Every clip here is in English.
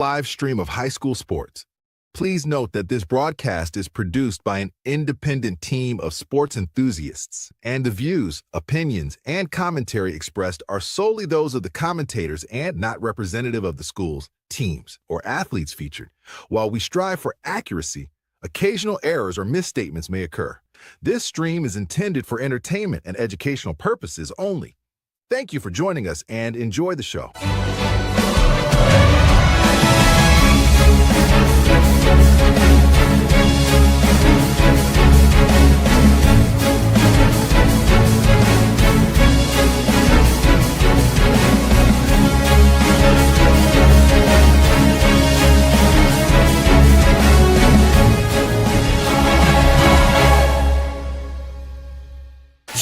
Live stream of high school sports. Please note that this broadcast is produced by an independent team of sports enthusiasts, and the views, opinions, and commentary expressed are solely those of the commentators and not representative of the schools, teams, or athletes featured. While we strive for accuracy, occasional errors or misstatements may occur. This stream is intended for entertainment and educational purposes only. Thank you for joining us and enjoy the show.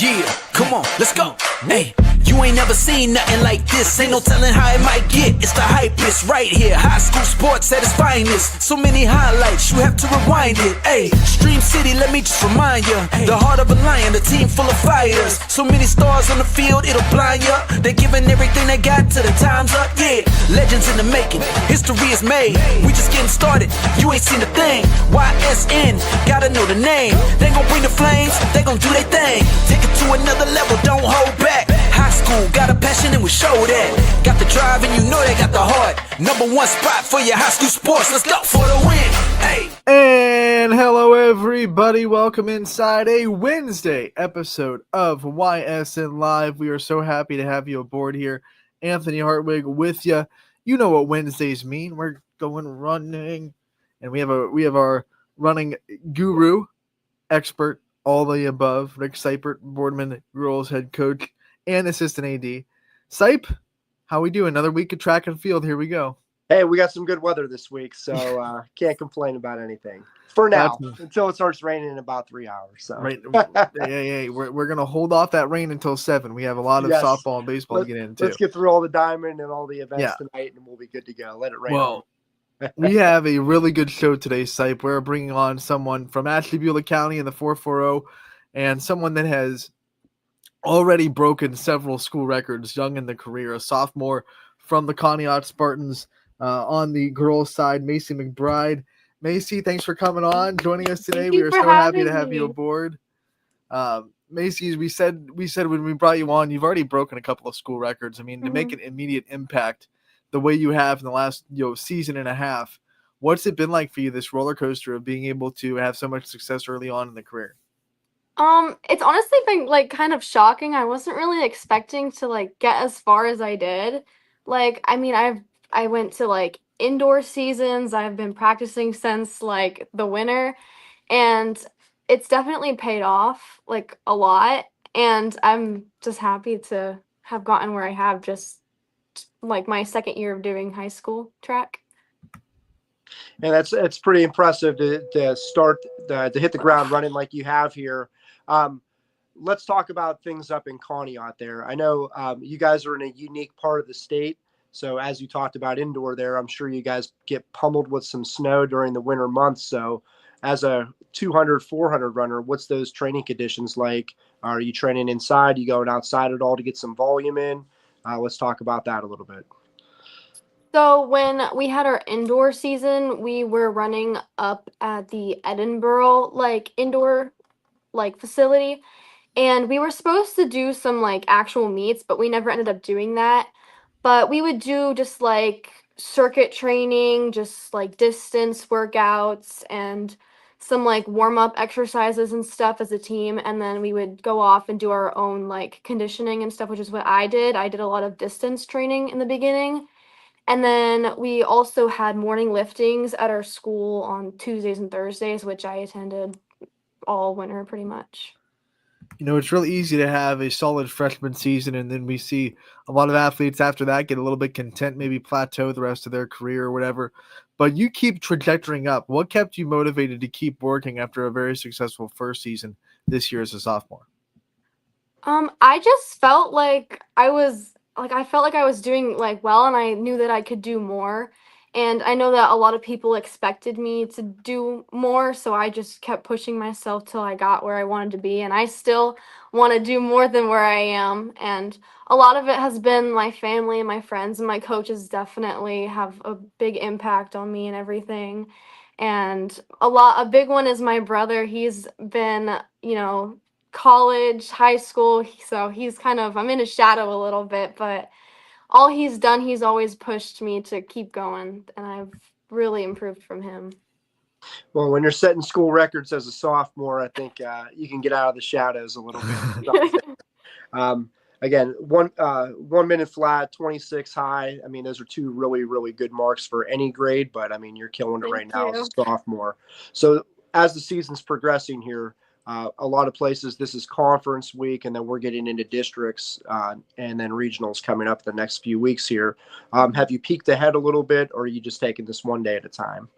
Yeah, come on, let's go. Hey, you ain't never seen nothing like this. Ain't no telling how it might get. It's the hypest right here. High school sports at its finest. So many highlights, you have to rewind it. Hey, Stream City, let me just remind you. The heart of a lion, a team full of fighters. So many stars on the field, it'll blind you. They're giving everything they got till the time's up. Yeah, legends in the making. History is made. We just getting started. You ain't seen a thing. YSN, gotta know the name. They gon' bring the flames. They gon' do their thing. Take it to another level, don't hold back. High school, got a passion and we show that. Got the drive and you know they got the heart. Number one spot for your high school sports. Let's go for the win. Hey. And hello everybody, welcome inside a Wednesday episode of YSN Live. We are so happy to have you aboard here. Anthony Hartwig with you. You know what Wednesdays mean. We're going running. And we have our running guru, expert, all the above, Rick Seipert, Boardman girls head coach and assistant AD. Sipe, how we doing? Another week of track and field. Here we go. Hey, we got some good weather this week, so can't complain about anything for now until it starts raining in about 3 hours. So right, yeah. We're gonna hold off that rain until 7. We have a lot of softball and baseball to get into. Let's get through all the diamond and all the events tonight, and we'll be good to go. Let it rain. Well, we have a really good show today, Sipe. We're bringing on someone from Ashtabula County in the 440, and someone that has already broken several school records young in the career. A sophomore from the Conneaut Spartans on the girls' side, Macy McBride. Macy, thanks for coming on, joining us today. We are so happy to have you aboard. Macy, we said when we brought you on, you've already broken a couple of school records. I mean, to make an immediate impact the way you have in the last season and a half, what's it been like for you, this roller coaster of being able to have so much success early on in the career? It's honestly been like kind of shocking. I wasn't really expecting to like get as far as I did. Like, I mean, I went to like indoor seasons. I've been practicing since like the winter, and it's definitely paid off like a lot. And I'm just happy to have gotten where I have just like my second year of doing high school track. And it's pretty impressive to start to hit the ground running like you have here. Let's talk about things up in Conneaut there. I know you guys are in a unique part of the state. So as you talked about indoor there, I'm sure you guys get pummeled with some snow during the winter months. So as a 200, 400 runner, what's those training conditions like? Are you training inside? You going outside at all to get some volume in? Let's talk about that a little bit. So when we had our indoor season, we were running up at the Edinboro like indoor like facility, and we were supposed to do some like actual meets, but we never ended up doing that. But we would do just like circuit training, just like distance workouts and some like warm-up exercises and stuff as a team, and then we would go off and do our own like conditioning and stuff, which is what I did. I did a lot of distance training in the beginning. And then we also had morning liftings at our school on Tuesdays and Thursdays, which I attended all winter pretty much. It's really easy to have a solid freshman season, and then we see a lot of athletes after that get a little bit content, maybe plateau the rest of their career or whatever. But you keep trajectorying up. What kept you motivated to keep working after a very successful first season this year as a sophomore? I just felt like I felt like I was doing like well, and I knew that I could do more. And I know that a lot of people expected me to do more, so I just kept pushing myself till I got where I wanted to be. And I still want to do more than where I am. And a lot of it has been my family and my friends, and my coaches definitely have a big impact on me and everything. And a big one is my brother. He's been, college, high school, so he's kind of, I'm in his shadow a little bit, but all he's done, he's always pushed me to keep going, and I've really improved from him. Well, when you're setting school records as a sophomore, I think you can get out of the shadows a little bit. Again, 1 minute flat, 26 high. I mean, those are two really, really good marks for any grade, but I mean, you're killing it Thank right now as you. a sophomore. So as the season's progressing here, a lot of places, this is conference week, and then we're getting into districts and then regionals coming up the next few weeks here. Have you peeked ahead a little bit, or are you just taking this one day at a time?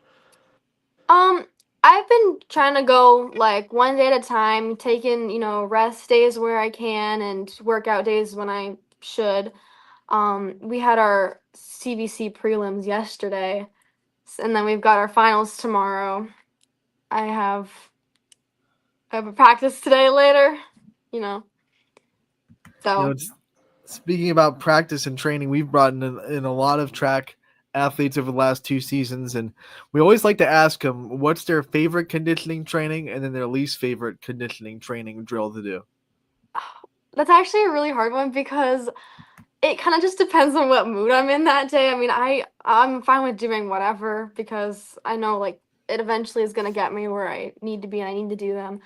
I've been trying to go like one day at a time, taking, rest days where I can and workout days when I should. We had our CVC prelims yesterday, and then we've got our finals tomorrow. I have a practice today later, you know. So Speaking about practice and training, we've brought in a lot of track athletes over the last 2 seasons, and we always like to ask them what's their favorite conditioning training and then their least favorite conditioning training drill to do. that's actually a really hard one because it kind of just depends on what mood I'm in that day. I mean, I'm fine with doing whatever because I know like it eventually is gonna get me where I need to be and I need to do them.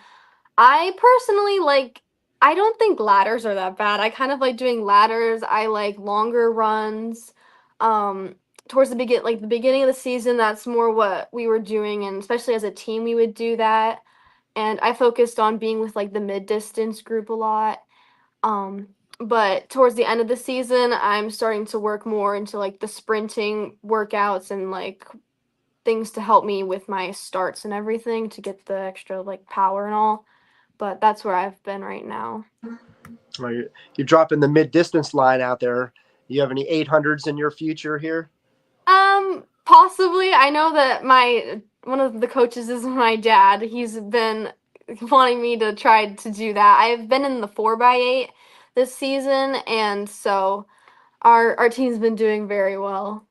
I personally I don't think ladders are that bad. I kind of like doing ladders. I like longer runs. Um Towards the beginning of the season, that's more what we were doing, and especially as a team we would do that. And I focused on being with like the mid-distance group a lot. Um, but towards the end of the season, I'm starting to work more into like the sprinting workouts and like things to help me with my starts and everything to get the extra like power and all. But that's where I've been right now. Well, you're dropping the mid distance line out there. You have any 800s in your future here? Possibly. I know that one of the coaches is my dad. He's been wanting me to try to do that. I've been in the 4x8 this season, and so our team's been doing very well.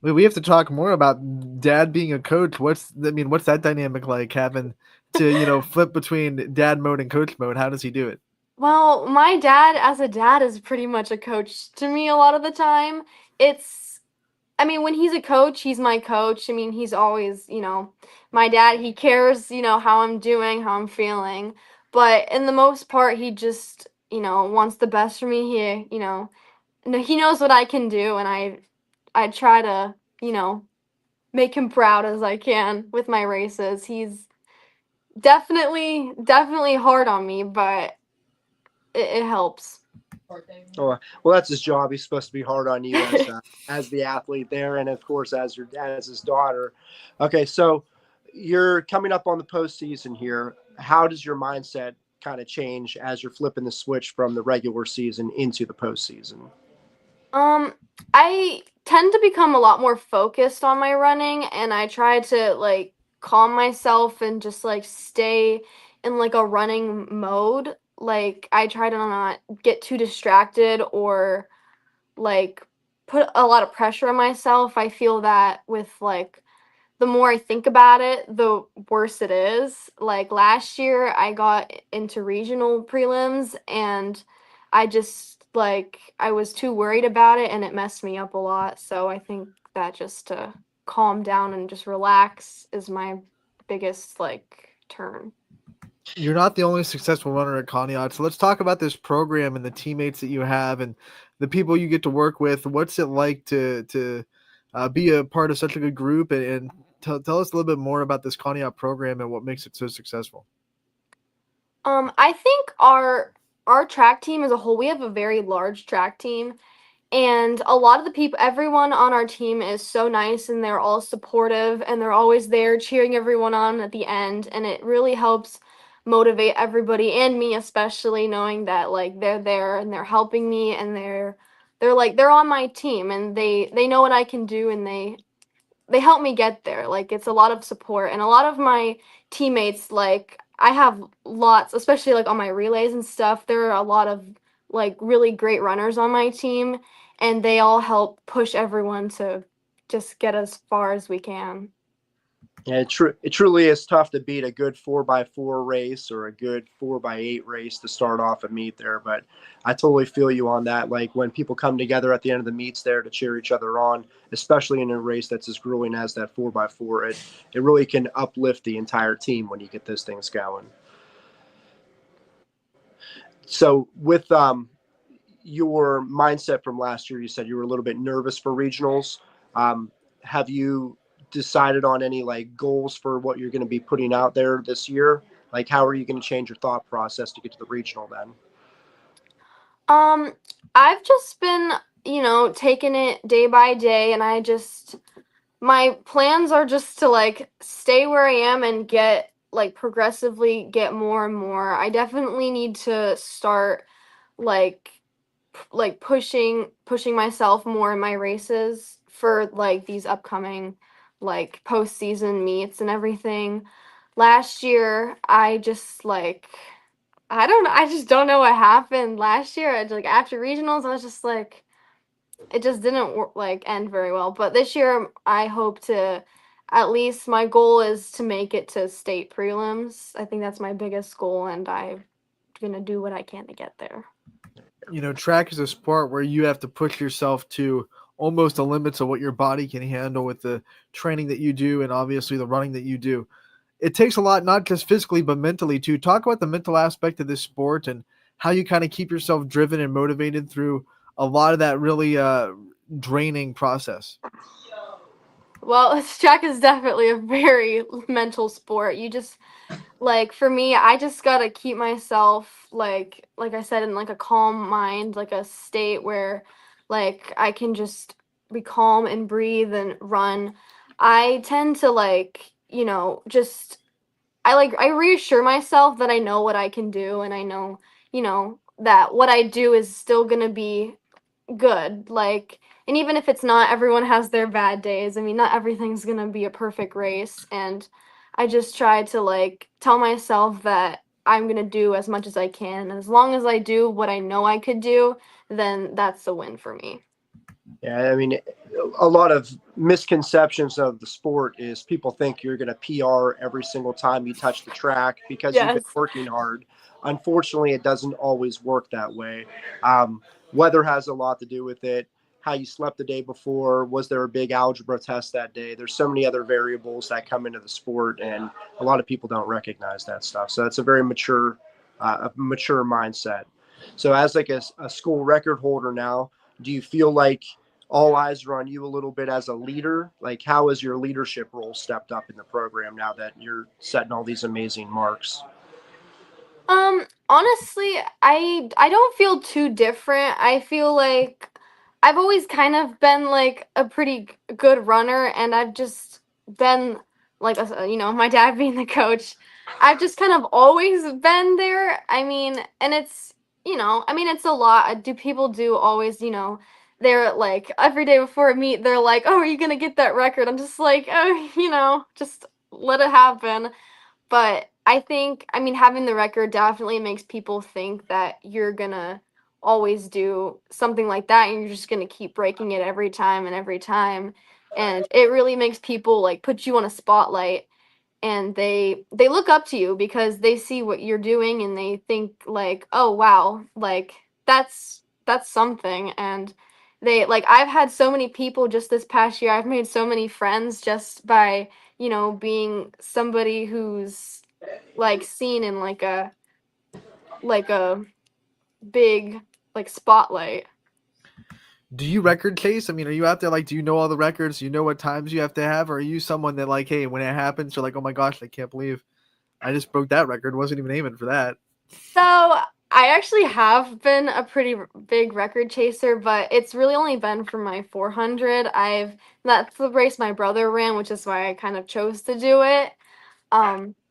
We have to talk more about dad being a coach. What's that dynamic like, having to flip between dad mode and coach mode? How does he do it? Well, my dad as a dad is pretty much a coach to me a lot of the time. I mean, when he's a coach, he's my coach. I mean, he's always, my dad. He cares, how I'm doing, how I'm feeling. But in the most part, he just, wants the best for me. He knows what I can do, and I try to, make him proud as I can with my races. He's definitely hard on me, but it helps. Oh, well, that's his job. He's supposed to be hard on you as the athlete there, and of course as his daughter. Okay, so you're coming up on the postseason here. How does your mindset kind of change as you're flipping the switch from the regular season into the postseason? I tend to become a lot more focused on my running, and I try to like calm myself and just like stay in like a running mode. Like I try to not get too distracted or like put a lot of pressure on myself. I feel that with like the more I think about it, the worse it is. Like last year, I got into regional prelims and I was too worried about it and it messed me up a lot. So I think that just to calm down and just relax is my biggest like turn. You're not the only successful runner at Conneaut. So let's talk about this program and the teammates that you have and the people you get to work with. What's it like to be a part of such a good group, and tell us a little bit more about this Conneaut program and what makes it so successful. I think our track team as a whole, we have a very large track team, and a lot of the people, everyone on our team is so nice, and they're all supportive, and they're always there cheering everyone on at the end, and it really helps motivate everybody and me especially, knowing that like they're there and they're helping me and they're on my team and they know what I can do, and they help me get there. Like it's a lot of support, and a lot of my teammates, like I have lots, especially like on my relays and stuff, there are a lot of like really great runners on my team, and they all help push everyone to just get as far as we can. Yeah, it truly is tough to beat a good 4x4 race or a good 4x8 race to start off a meet there. But I totally feel you on that. Like when people come together at the end of the meets there to cheer each other on, especially in a race that's as grueling as that 4x4, it really can uplift the entire team when you get those things going. So with your mindset from last year, you said you were a little bit nervous for regionals. Have you decided on any like goals for what you're going to be putting out there this year? Like, how are you going to change your thought process to get to the regional then? I've just been, taking it day by day, and my plans are just to like stay where I am and get like progressively get more and more. I definitely need to start like pushing myself more in my races for like these upcoming like postseason meets and everything. Last year, I just don't know what happened last year. Like after regionals, I was just like, it just didn't like end very well. But this year, I hope to, at least my goal is to make it to state prelims. I think that's my biggest goal, and I'm gonna do what I can to get there. Track is a sport where you have to push yourself to almost the limits of what your body can handle with the training that you do and obviously the running that you do. It takes a lot, not just physically, but mentally too. Talk about the mental aspect of this sport and how you kind of keep yourself driven and motivated through a lot of that really draining process. Well, track is definitely a very mental sport. You just like for me, I just gotta keep myself like I said in like a calm mind, like a state where like I can just be calm and breathe and run. I tend to just I reassure myself that I know what I can do, and I know, that what I do is still gonna be good. Like, and even if it's not, everyone has their bad days. I mean, not everything's gonna be a perfect race, and I just try to like tell myself that I'm gonna do as much as I can, and as long as I do what I know I could do, then that's a win for me. Yeah, I mean, a lot of misconceptions of the sport is people think you're going to PR every single time you touch the track because you've been Yes. working hard. Unfortunately, it doesn't always work that way. Weather has a lot to do with it. How you slept the day before. Was there a big algebra test that day? There's so many other variables that come into the sport, and a lot of people don't recognize that stuff. So it's a very mature mindset. So as like a school record holder now, do you feel like all eyes are on you a little bit as a leader? Like, how has your leadership role stepped up in the program now that you're setting all these amazing marks? Honestly, I don't feel too different. I feel like I've always kind of been like a pretty good runner, and I've just been like my dad being the coach. I've just kind of always been there. I mean, and it's a lot. Do people do always, they're like every day before a meet, they're like, "Oh, are you gonna get that record?" I'm just like, "Oh, just let it happen." But I mean, having the record definitely makes people think that you're gonna always do something like that, and you're just gonna keep breaking it every time and every time. And it really makes people like put you on a spotlight, and they look up to you because they see what you're doing, and they think like, oh wow, like that's something. And they like I've had so many people just this past year. I've made so many friends just by being somebody who's like seen in like a big like spotlight. Do you record chase? I mean, are you out there like, do you know all the records? Do you know what times you have to have? Or are you someone that like, hey, when it happens, you're like, oh my gosh, I can't believe I just broke that record. Wasn't even aiming for that. So I actually have been a pretty big record chaser, but it's really only been for my 400. That's the race my brother ran, which is why I kind of chose to do it.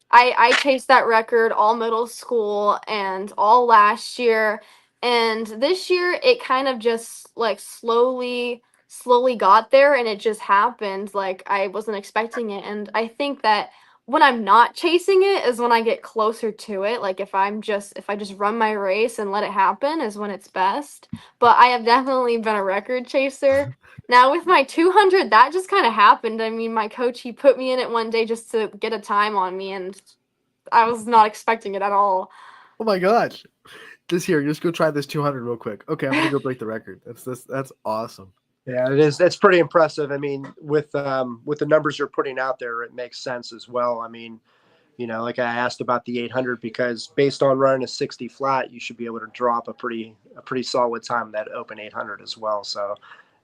I chased that record all middle school and all last year, and this year it kind of just like slowly slowly got there and it just happened. Like I wasn't expecting it. And I think that when I'm not chasing it is when I get closer to it. Like if I just run my race and let it happen is when it's best. But I have definitely been a record chaser. Now with my 200, that just kind of happened. I mean, my coach, he put me in it one day just to get a time on me, and I was not expecting it at all. Oh my gosh. Just go try this 200 real quick. Okay, I'm gonna go break the record. That's awesome. Yeah, it is. That's pretty impressive. I mean, with the numbers you're putting out there, it makes sense as well. I mean, like I asked about the 800 because based on running a 60 flat, you should be able to drop a pretty solid time that open 800 as well. So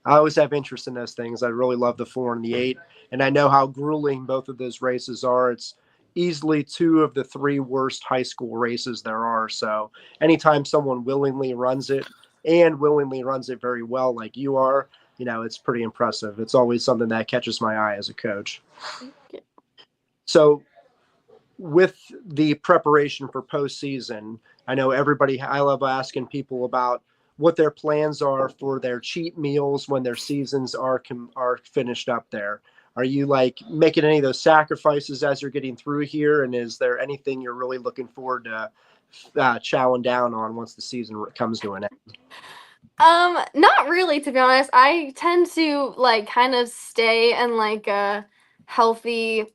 I always have interest in those things. I really love the 4 and the 8, and I know how grueling both of those races are. It's easily 2 of the 3 worst high school races there are. So anytime someone willingly runs it and willingly runs it very well, like you are, it's pretty impressive. It's always something that catches my eye as a coach. So with the preparation for postseason, I know I love asking people about what their plans are for their cheat meals when their seasons are finished up there. Are you like making any of those sacrifices as you're getting through here? And is there anything you're really looking forward to chowing down on once the season comes to an end? Not really, to be honest. I tend to like kind of stay in like a healthy,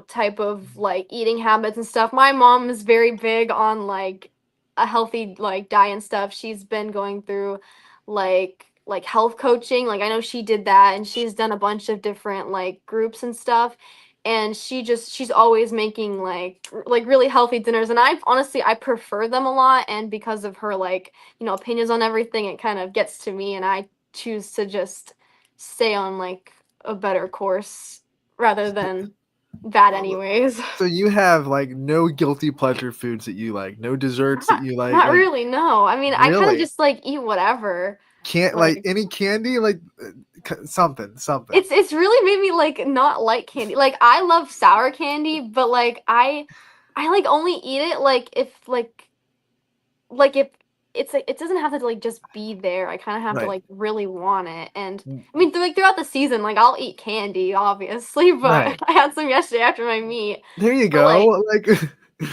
type of like eating habits and stuff. My mom is very big on like a healthy like diet and stuff. She's been going through like health coaching. Like I know she did that and she's done a bunch of different like groups and stuff. And she's always making like really healthy dinners, and I prefer them a lot, and because of her like opinions on everything, it kind of gets to me and I choose to just stay on like a better course rather than that anyways. So you have like no guilty pleasure foods that you like, no desserts that you like. Not really, no. I mean, I kind of Really? just like eat whatever. Can't like any candy, like something. It's really made me like not like candy. Like I love sour candy, but like I like only eat it like if if it's like it doesn't have to like just be there. I kind of have to Right. like really want it. And I mean, throughout the season, like I'll eat candy, obviously, but Right. I had some yesterday after my meet. There you But, go. Like,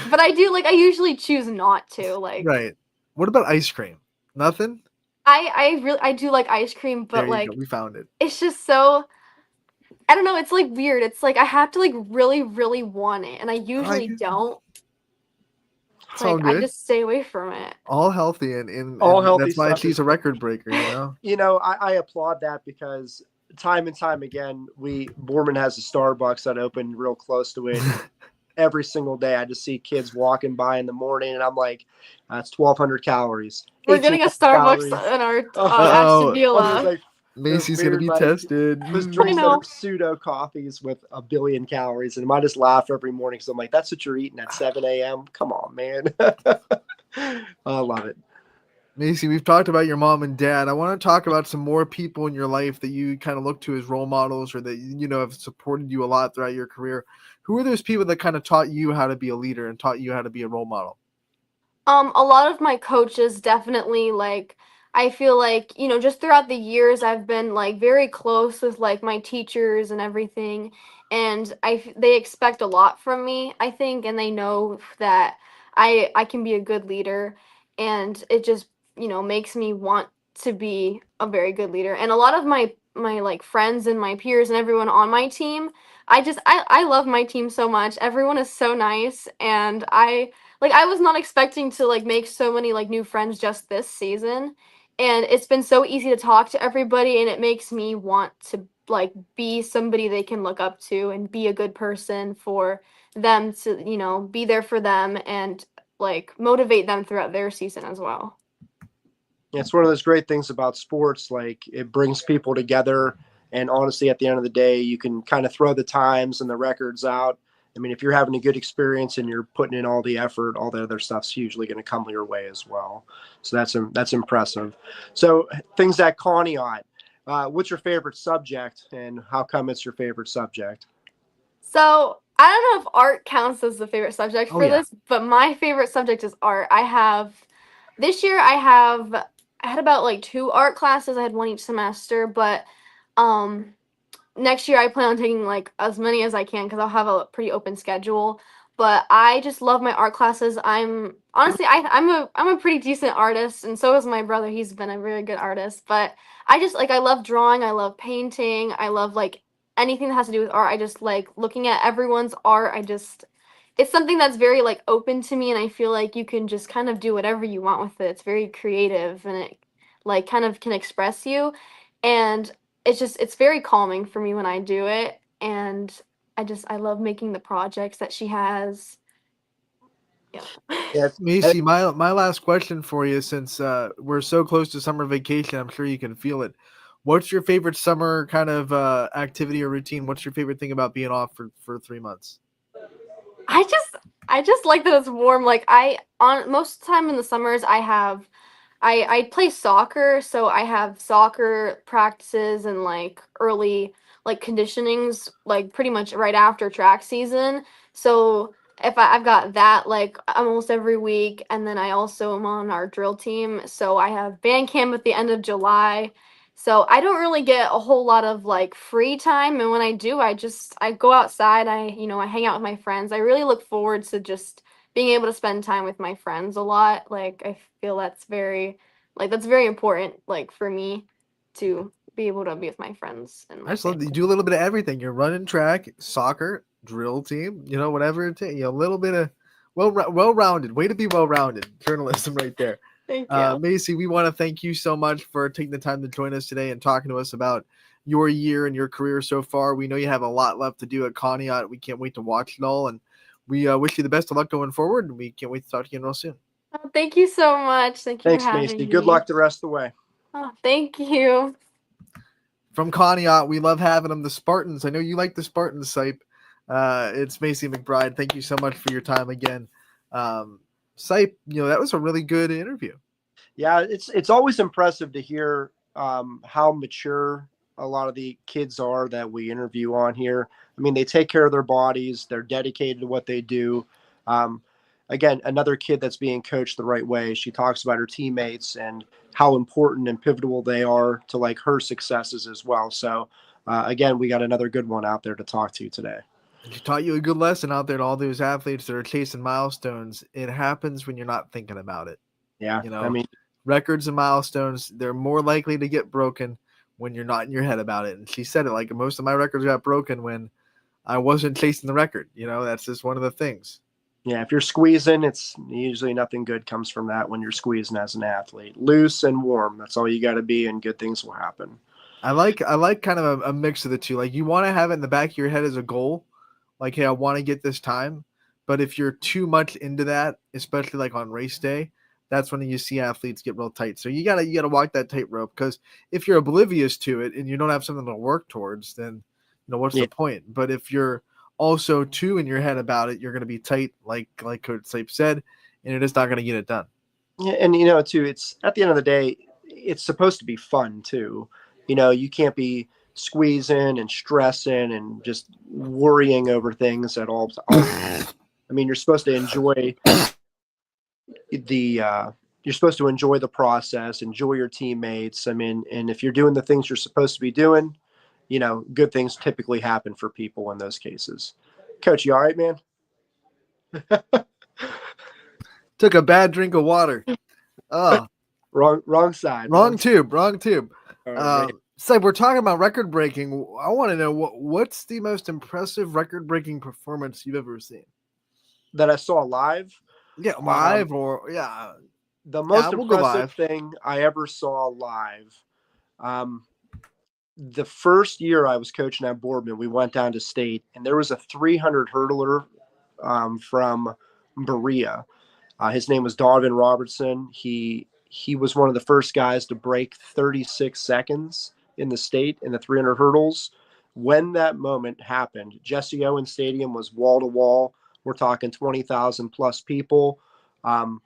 But I do like I usually choose not to like. right. What about ice cream? Nothing? I do like ice cream, There but you like go. We found it. it's just so I don't know, it's like weird. It's like I have to like really, really want it, and I usually don't. It's all Like I good. just stay away from it. All healthy and All healthy that's why stuff she's is a record breaker, you know? I applaud that because time and time again, Borman has a Starbucks that opened real close to it. Every single day, I just see kids walking by in the morning, and I'm like, "That's 1,200 calories." We're getting a 1,800 Starbucks calories. in our Uh-oh. Ashtabula. Like, Macy's those gonna be weird, like, tested. those drinks that know. are pseudo coffees with 1 billion calories, and I just laugh every morning because I'm like, "That's what you're eating at 7 a.m. Come on, man." I love it. Macy, we've talked about your mom and dad. I want to talk about some more people in your life that you kind of look to as role models or that have supported you a lot throughout your career. Who are those people that kind of taught you how to be a leader and taught you how to be a role model? A lot of my coaches definitely like I feel like, just throughout the years I've been like very close with like my teachers and everything, and they expect a lot from me, I think, and they know that I can be a good leader, and it just, makes me want to be a very good leader. And a lot of my like friends and my peers and everyone on my team, I love my team so much. Everyone is so nice, and I was not expecting to like make so many like new friends just this season, and it's been so easy to talk to everybody, and it makes me want to like be somebody they can look up to and be a good person for them to, be there for them and like motivate them throughout their season as well. It's one of those great things about sports. Like it brings people together. And honestly, at the end of the day, you can kind of throw the times and the records out. I mean, if you're having a good experience and you're putting in all the effort, all the other stuff's usually going to come your way as well. So that's impressive. So things at Conneaut, what's your favorite subject and how come it's your favorite subject? So I don't know if art counts as the favorite subject for yeah. this, but my favorite subject is art. This year I had about like 2 art classes. I had one each semester, but Um, next year I plan on taking like as many as I can because I'll have a pretty open schedule. But I just love my art classes. I'm honestly I'm a pretty decent artist, and so is my brother. He's been a very good artist. But I just like I love drawing. I love painting. I love like anything that has to do with art. I just like looking at everyone's art. It's something that's very like open to me, and I feel like you can just kind of do whatever you want with it. It's very creative, and it like kind of can express you, and it's very calming for me when I do it, and I love making the projects that she has. Yeah. Yeah, Macy, my last question for you, since we're so close to summer vacation, I'm sure you can feel it. What's your favorite summer kind of activity or routine? What's your favorite thing about being off for 3 months? I just I just like that it's warm. Like I on most of the time in the summers I play soccer, so I have soccer practices and like early like conditionings like pretty much right after track season. So if I've got that like almost every week, and then I also am on our drill team, so I have band camp at the end of July. So I don't really get a whole lot of like free time, and when I do, I go outside, I hang out with my friends. I really look forward to just being able to spend time with my friends a lot. Like I feel that's very important like for me to be able to be with my friends and I my just love that you family. do a little bit of everything. You're running track, soccer, drill team, whatever it takes. A little bit of well-rounded. Way to be well-rounded. Journalism right there. Thank you. Macy, we want to thank you so much for taking the time to join us today and talking to us about your year and your career so far. We know you have a lot left to do at Conneaut. We can't wait to watch it all, and we wish you the best of luck going forward. And we can't wait to talk to you again real soon. Oh, thank you so much. Thank you for thanks, Macy. having Good me. luck the rest of the way. Oh, thank you. From Conneaut, we love having them. The Spartans. I know you like the Spartans, Sipe. It's Macy McBride. Thank you so much for your time again. Sipe, that was a really good interview. Yeah, it's always impressive to hear how mature a lot of the kids are that we interview on here. I mean, they take care of their bodies. They're dedicated to what they do. Um, Again, another kid that's being coached the right way. She talks about her teammates and how important and pivotal they are to like her successes as well. So again, we got another good one out there to talk to today. She taught you a good lesson out there to all those athletes that are chasing milestones. It happens when you're not thinking about it. Yeah, I mean, Records and milestones, they're more likely to get broken when you're not in your head about it. And she said it, like, most of my records got broken when I wasn't chasing the record. That's just one of the things. yeah, if you're squeezing, it's usually nothing good comes from that when you're squeezing as an athlete. Loose and warm, that's all you got to be, and good things will happen. I like kind of a mix of the two. Like, you want to have it in the back of your head as a goal, like, hey, I want to get this time. But if you're too much into that, especially like on race day, that's when you see athletes get real tight. So you gotta walk that tightrope, because if you're oblivious to it and you don't have something to work towards, then what's the point? But if you're also too in your head about it, you're gonna be tight, like Coach Sape said, and you're just not gonna get it done. Yeah, and too, it's at the end of the day, it's supposed to be fun too. You can't be squeezing and stressing and just worrying over things at all. I mean, you're supposed to enjoy you're supposed to enjoy the process, enjoy your teammates. I mean, and if you're doing the things you're supposed to be doing, good things typically happen for people in those cases. Coach, you all right, man? Took a bad drink of water. Oh, wrong side. wrong tube. Right. So we're talking about record breaking. I want to know what's the most impressive record breaking performance you've ever seen That I saw live. Yeah, live or yeah. The most we'll go impressive live. thing I ever saw live. The first year I was coaching at Boardman, we went down to state, and there was a 300 hurdler from Berea. His name was Donovan Robertson. He was one of the first guys to break 36 seconds in the state in the 300 hurdles. When that moment happened, Jesse Owens Stadium was wall to wall. We're talking 20,000 plus people. The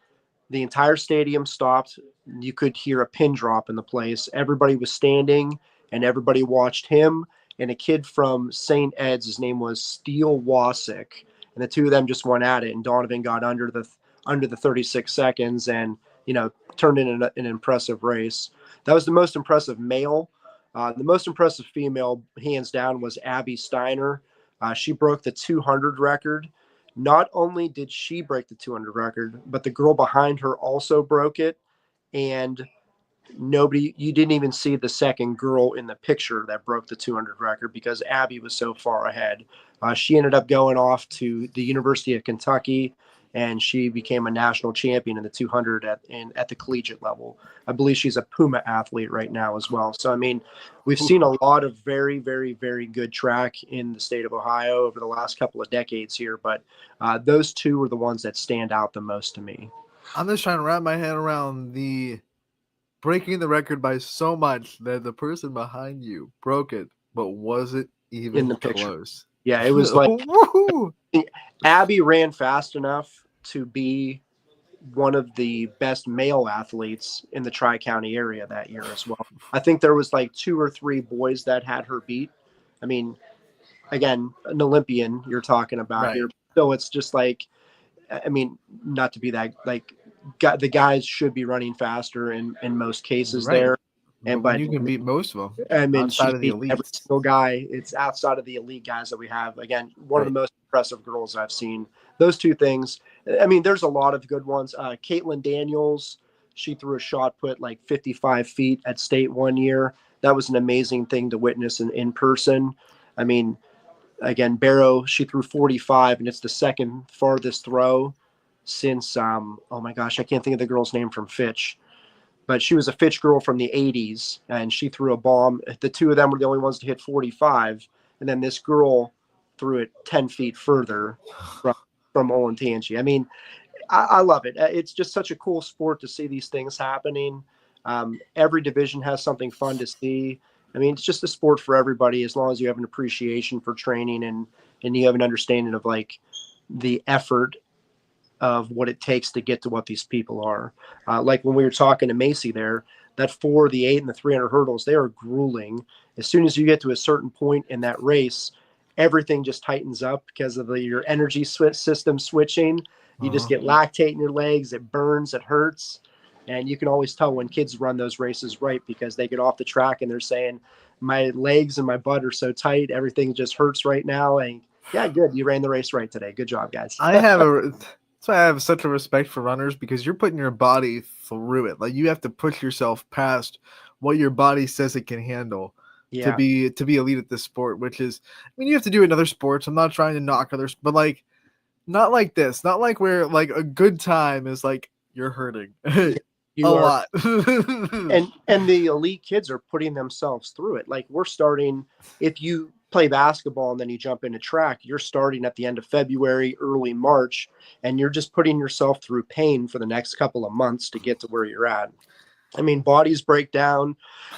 entire stadium stopped. You could hear a pin drop in the place. Everybody was standing, and everybody watched him and a kid from St. Ed's. His name was Steele Wasick, and the two of them just went at it. And Donovan got under the 36 seconds, and turned in an impressive race. That was the most impressive male. The most impressive female, hands down, was Abby Steiner. She broke the 200 record. Not only did she break the 200 record, but the girl behind her also broke it. And you didn't even see the second girl in the picture that broke the 200 record because Abby was so far ahead. She ended up going off to the University of Kentucky, and she became a national champion in the 200 at the collegiate level. I believe she's a Puma athlete right now as well. So, I mean, we've seen a lot of very, very, very good track in the state of Ohio over the last couple of decades here, but those two were the ones that stand out the most to me. I'm just trying to wrap my head around the breaking the record by so much that the person behind you broke it, but wasn't even In the picture. close. Yeah, it was like Woohoo! Abby ran fast enough to be one of the best male athletes in the Tri-County area that year as well. I think there was like 2 or 3 boys that had her beat. I mean, again, an Olympian you're talking about Right. here. So it's just like, I mean, not to be that, like, the guys should be running faster in most cases Right. there. But you can beat most of them. I mean, outside she of the beat every elites. single guy. It's outside of the elite guys that we have. Again, one of the most impressive girls I've seen. Those two things. I mean, there's a lot of good ones. Caitlin Daniels, she threw a shot put like 55 feet at state one year. That was an amazing thing to witness in person. I mean, again, Barrow, she threw 45, and it's the second farthest throw since, oh my gosh, I can't think of the girl's name from Fitch. But she was a Fitch girl from the 80s, and she threw a bomb. The two of them were the only ones to hit 45, and then this girl threw it 10 feet further from Olentangy. I mean, I love it. It's just such a cool sport to see these things happening. Every division has something fun to see. I mean, it's just a sport for everybody as long as you have an appreciation for training and you have an understanding of like the effort of what it takes to get to what these people are. Like when we were talking to Macy there, that 4, the 8, and the 300 hurdles, they are grueling. As soon as you get to a certain point in that race, everything just tightens up because of your energy system switching. You just get lactate in your legs. It burns, it hurts. And you can always tell when kids run those races right because they get off the track and they're saying, my legs and my butt are so tight. Everything just hurts right now. And yeah, good. You ran the race right today. Good job, guys. That's why I have such a respect for runners because you're putting your body through it. Like you have to push yourself past what your body says it can handle to be elite at this sport, which is, I mean, you have to do it in other sports. I'm not trying to knock others, but like, not like this, not like where like a good time is like you're hurting lot. and the elite kids are putting themselves through it. Like we're starting, if you play basketball and then you jump into track, you're starting at the end of February, early March, and you're just putting yourself through pain for the next couple of months to get to where you're at. I mean, bodies break down.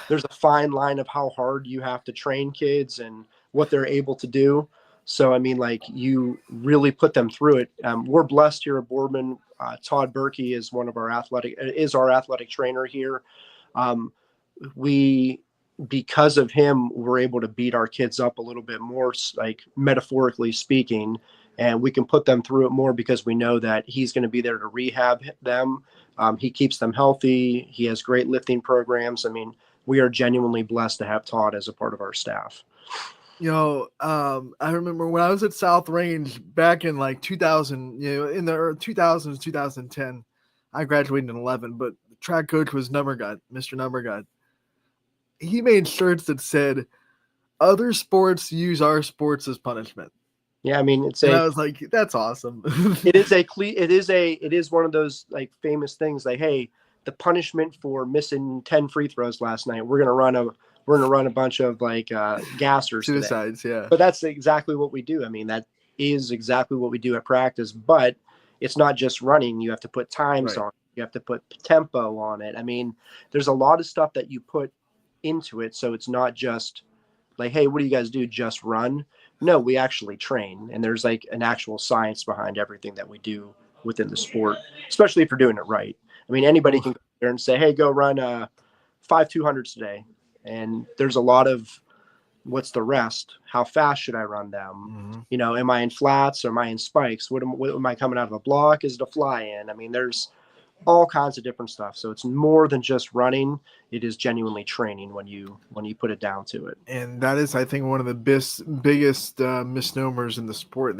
There's a fine line of how hard you have to train kids and what they're able to do. So, I mean, like you really put them through it. We're blessed here at Boardman. Todd Berkey is our athletic trainer here. Because of him, we're able to beat our kids up a little bit more, like metaphorically speaking, and we can put them through it more because we know that he's going to be there to rehab them. He keeps them healthy. He has great lifting programs. I mean, we are genuinely blessed to have Todd as a part of our staff. I remember when I was at South Range back in like 2000, in the 2000s, 2010, I graduated in 11, but the track coach was Mr. Numbergut. He made shirts that said, other sports use our sports as punishment. Yeah, I mean, I was like, that's awesome. it is one of those like famous things like, hey, the punishment for missing 10 free throws last night, we're going to run a bunch of like gassers suicides today. Yeah, but that's exactly what we do. I mean, that is exactly what we do at practice, but it's not just running. You have to put times on it. You have to put tempo on it. I mean, there's a lot of stuff that you put into it, so it's not just like, hey, what do you guys do, just run? No, we actually train, and there's like an actual science behind everything that we do within the sport, especially if you're doing it right. I mean, anybody can go there and say, hey, go run 5 200s today. And there's a lot of what's the rest? How fast should I run them? Mm-hmm. Am I in flats or am I in spikes? What am I coming out of a block? Is it a fly in? I mean, there's all kinds of different stuff. So it's more than just running. It is genuinely training when you put it down to it. And that is, I think, one of the biggest misnomers in the sport.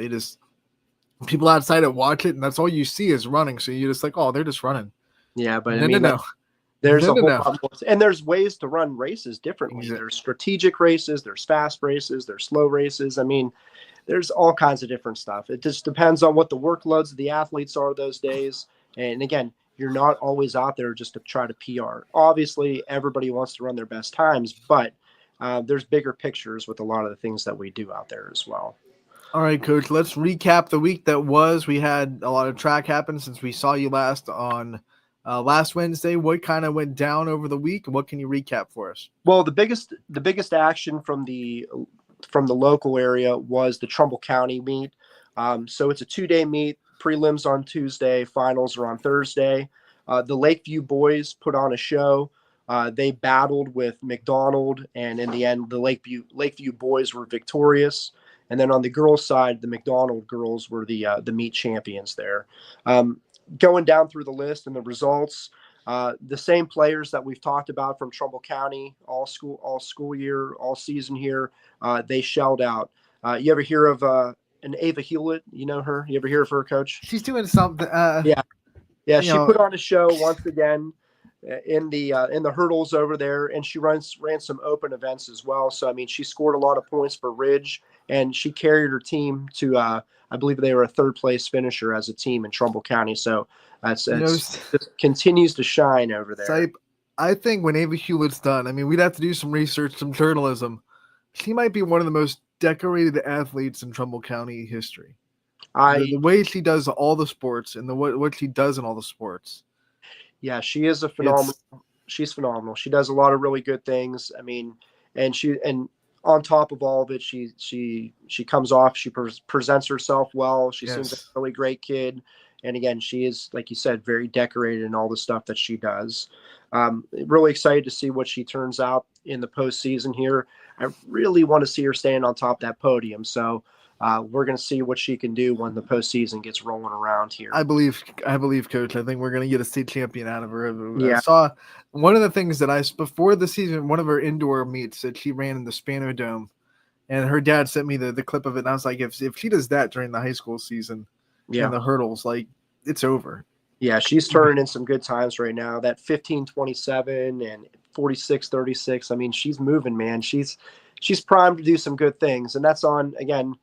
People outside it watch it, and that's all you see is running. So you're just like, oh, they're just running. Yeah, but No, I mean, no. there's No, a no, whole no. lot more. And there's ways to run races differently. Exactly. There's strategic races, there's fast races, there's slow races. I mean, there's all kinds of different stuff. It just depends on what the workloads of the athletes are those days. And again, you're not always out there just to try to PR. Obviously, everybody wants to run their best times, but there's bigger pictures with a lot of the things that we do out there as well. All right, Coach, let's recap the week that was. We had a lot of track happen since we saw you last on last Wednesday. What kind of went down over the week, and what can you recap for us? Well, the biggest action from the local area was the Trumbull County meet. So it's a 2-day meet. Prelims on Tuesday, finals are on Thursday. The Lakeview boys put on a show. They battled with McDonald, and in the end, the Lakeview boys were victorious. And then on the girls' side, the McDonald girls were the meet champions there. Going down through the list and the results, the same players that we've talked about from Trumbull County all school year, all season here, they shelled out. You ever hear of an Ava Hewlett? You know her? You ever hear of her, Coach? She's doing something. Yeah, she put on a show once again in the hurdles over there, and she ran some open events as well. So I mean, she scored a lot of points for Ridge, and she carried her team to I believe they were a 3rd place finisher as a team in Trumbull County. So it continues to shine over there. Sipe, I think when Ava Hewlett's done, I mean, we'd have to do some research, some journalism. She might be one of the most decorated athletes in Trumbull County history. The way she does all the sports and what she does in all the sports. Yeah, she is she's phenomenal. She does a lot of really good things. I mean, and on top of all of it, she comes off. She presents herself well. She seems like a really great kid. And again, she is, like you said, very decorated in all the stuff that she does. Really excited to see what she turns out in the postseason here. I really want to see her stand on top of that podium. So we're going to see what she can do when the postseason gets rolling around here. I believe, Coach. I think we're going to get a state champion out of her. Yeah. I saw one of the things that before the season, one of her indoor meets that she ran in the Spano Dome, and her dad sent me the clip of it, and I was like, if she does that during the high school season, in the hurdles, like, it's over. Yeah, she's turning in some good times right now. That 15:27 and 46:36. I mean, she's moving, man. She's primed to do some good things, and that's on, again,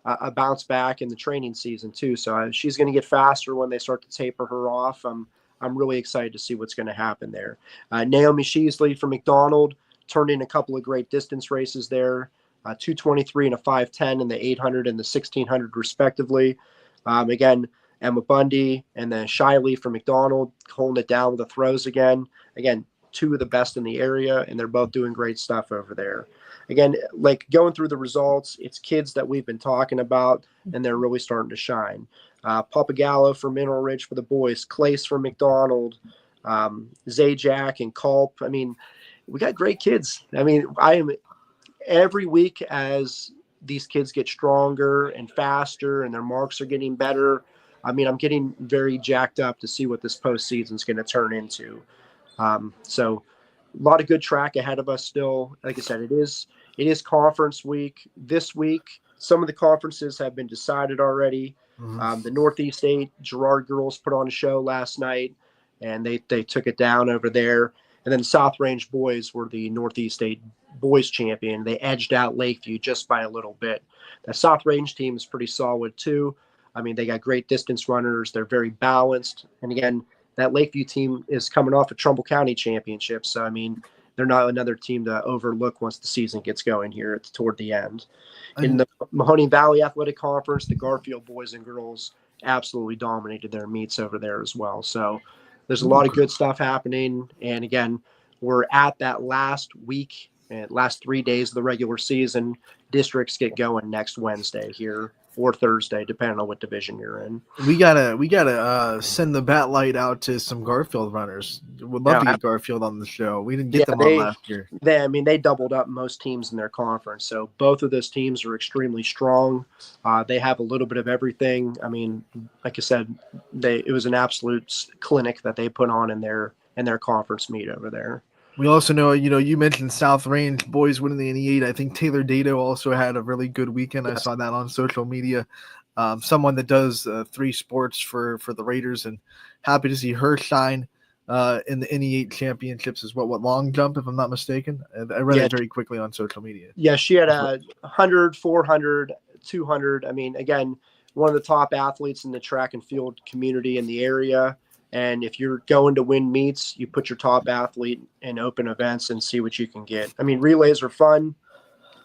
a bounce back in the training season too. So she's going to get faster when they start to taper her off. I'm really excited to see what's going to happen there. Naomi Sheasley from McDonald turned in a couple of great distance races there, 2:23 and a 5:10 in the 800 and the 1600 respectively. Again, Emma Bundy and then Shiley from McDonald holding it down with the throws again. Again, 2 of the best in the area, and they're both doing great stuff over there. Again, like going through the results, it's kids that we've been talking about, and they're really starting to shine. Papagallo from Mineral Ridge for the boys, Clace from McDonald, Zajac and Culp. I mean, we got great kids. I mean, every week as these kids get stronger and faster and their marks are getting better, I mean, I'm getting very jacked up to see what this postseason is going to turn into. So a lot of good track ahead of us still. Like I said, it is conference week. This week, some of the conferences have been decided already. The Northeast 8 Girard girls put on a show last night, and they took it down over there. And then South Range boys were the Northeast 8 boys champion. They edged out Lakeview just by a little bit. The South Range team is pretty solid too. I mean, they got great distance runners. They're very balanced. And again, that Lakeview team is coming off a Trumbull County championship. So, I mean, they're not another team to overlook once the season gets going here toward the end. In the Mahoning Valley Athletic Conference, the Garfield boys and girls absolutely dominated their meets over there as well. So there's a lot of good stuff happening. And again, we're at that last week last 3 days of the regular season. Districts get going next Wednesday here or Thursday, depending on what division you're in. We gotta send the bat light out to some Garfield runners. Would love to get Garfield on the show. We didn't get them on last year. They doubled up most teams in their conference. So both of those teams are extremely strong. They have a little bit of everything. I mean, like I said, it was an absolute clinic that they put on in their conference meet over there. We also know, you mentioned South Range boys winning the NE8. I think Taylor Dado also had a really good weekend. I saw that on social media. Someone that does 3 sports for the Raiders, and happy to see her shine in the NE8 championships as well. What, long jump, if I'm not mistaken? I read it very quickly on social media. Yeah, she had 100, 400, 200. I mean, again, one of the top athletes in the track and field community in the area. And if you're going to win meets, you put your top athlete in open events and see what you can get. I mean, relays are fun,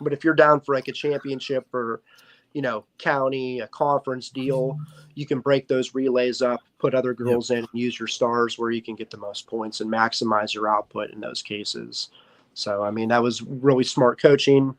but if you're down for like a championship or, county, a conference deal, you can break those relays up, put other girls in, and use your stars where you can get the most points and maximize your output in those cases. So, I mean, that was really smart coaching.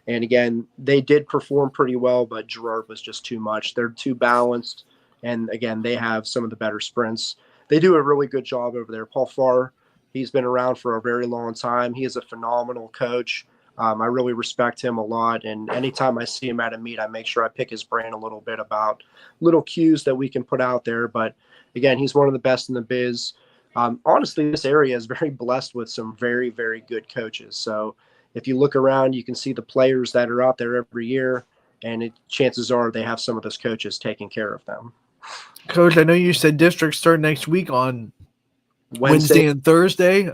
And again, they did perform pretty well, but Girard was just too much. They're too balanced. And again, they have some of the better sprints. They do a really good job over there. Paul Farr, he's been around for a very long time. He is a phenomenal coach. I really respect him a lot. And anytime I see him at a meet, I make sure I pick his brain a little bit about little cues that we can put out there. But again, he's one of the best in the biz. Honestly, this area is very blessed with some very, very good coaches. So if you look around, you can see the players that are out there every year, and chances are they have some of those coaches taking care of them. Coach, I know you said districts start next week on Wednesday and Thursday.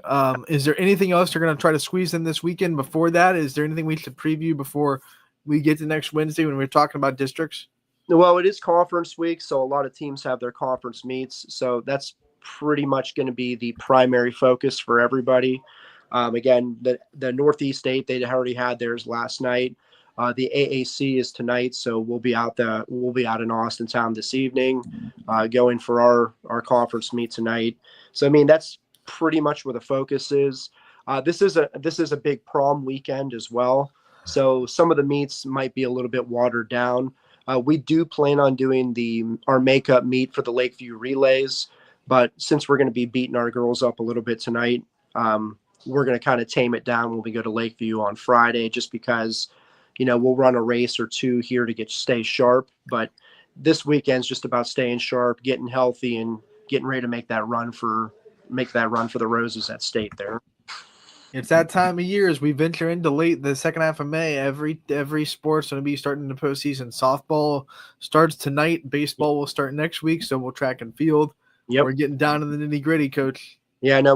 Is there anything else you're going to try to squeeze in this weekend before that? Is there anything we should preview before we get to next Wednesday when we're talking about districts? Well, it is conference week, so a lot of teams have their conference meets. So that's pretty much going to be the primary focus for everybody. Again, the Northeast 8, they already had theirs last night. The AAC is tonight, so we'll be out in Austintown this evening, going for our conference meet tonight. So I mean, that's pretty much where the focus is. This is a big prom weekend as well, so some of the meets might be a little bit watered down. We do plan on doing our makeup meet for the Lakeview relays, but since we're going to be beating our girls up a little bit tonight, we're going to kind of tame it down when we go to Lakeview on Friday, just because. We'll run a race or two here to stay sharp, but this weekend's just about staying sharp, getting healthy, and getting ready to make that run for the Roses at state there. It's that time of year as we venture into the second half of May. Every sport's going to be starting the postseason. Softball starts tonight. Baseball will start next week, so we'll track and field. Yep. We're getting down to the nitty-gritty, Coach. Yeah, no,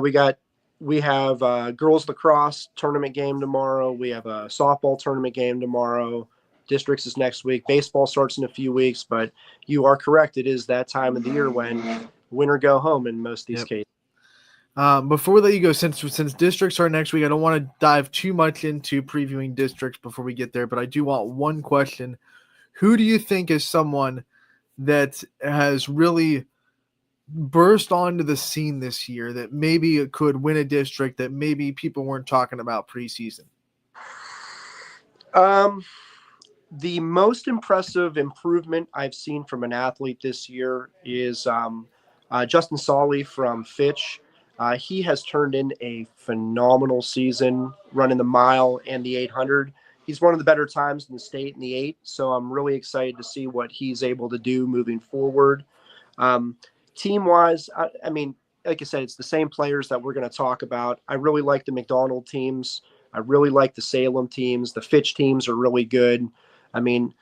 we have a girls lacrosse tournament game tomorrow. We have a softball tournament game tomorrow. Districts is next week. Baseball starts in a few weeks, but you are correct. It is that time of the year when win or go home in most of these cases. Before we let you go, since districts are next week, I don't want to dive too much into previewing districts before we get there, but I do want one question. Who do you think is someone that has really burst onto the scene this year that maybe it could win a district that maybe people weren't talking about preseason? The most impressive improvement I've seen from an athlete this year is Justin Solly from Fitch. He has turned in a phenomenal season running the mile and the 800. He's one of the better times in the state in the 8, so I'm really excited to see what he's able to do moving forward. Team-wise, I mean, like I said, it's the same players that we're going to talk about. I really like the McDonald teams. I really like the Salem teams. The Fitch teams are really good. I mean,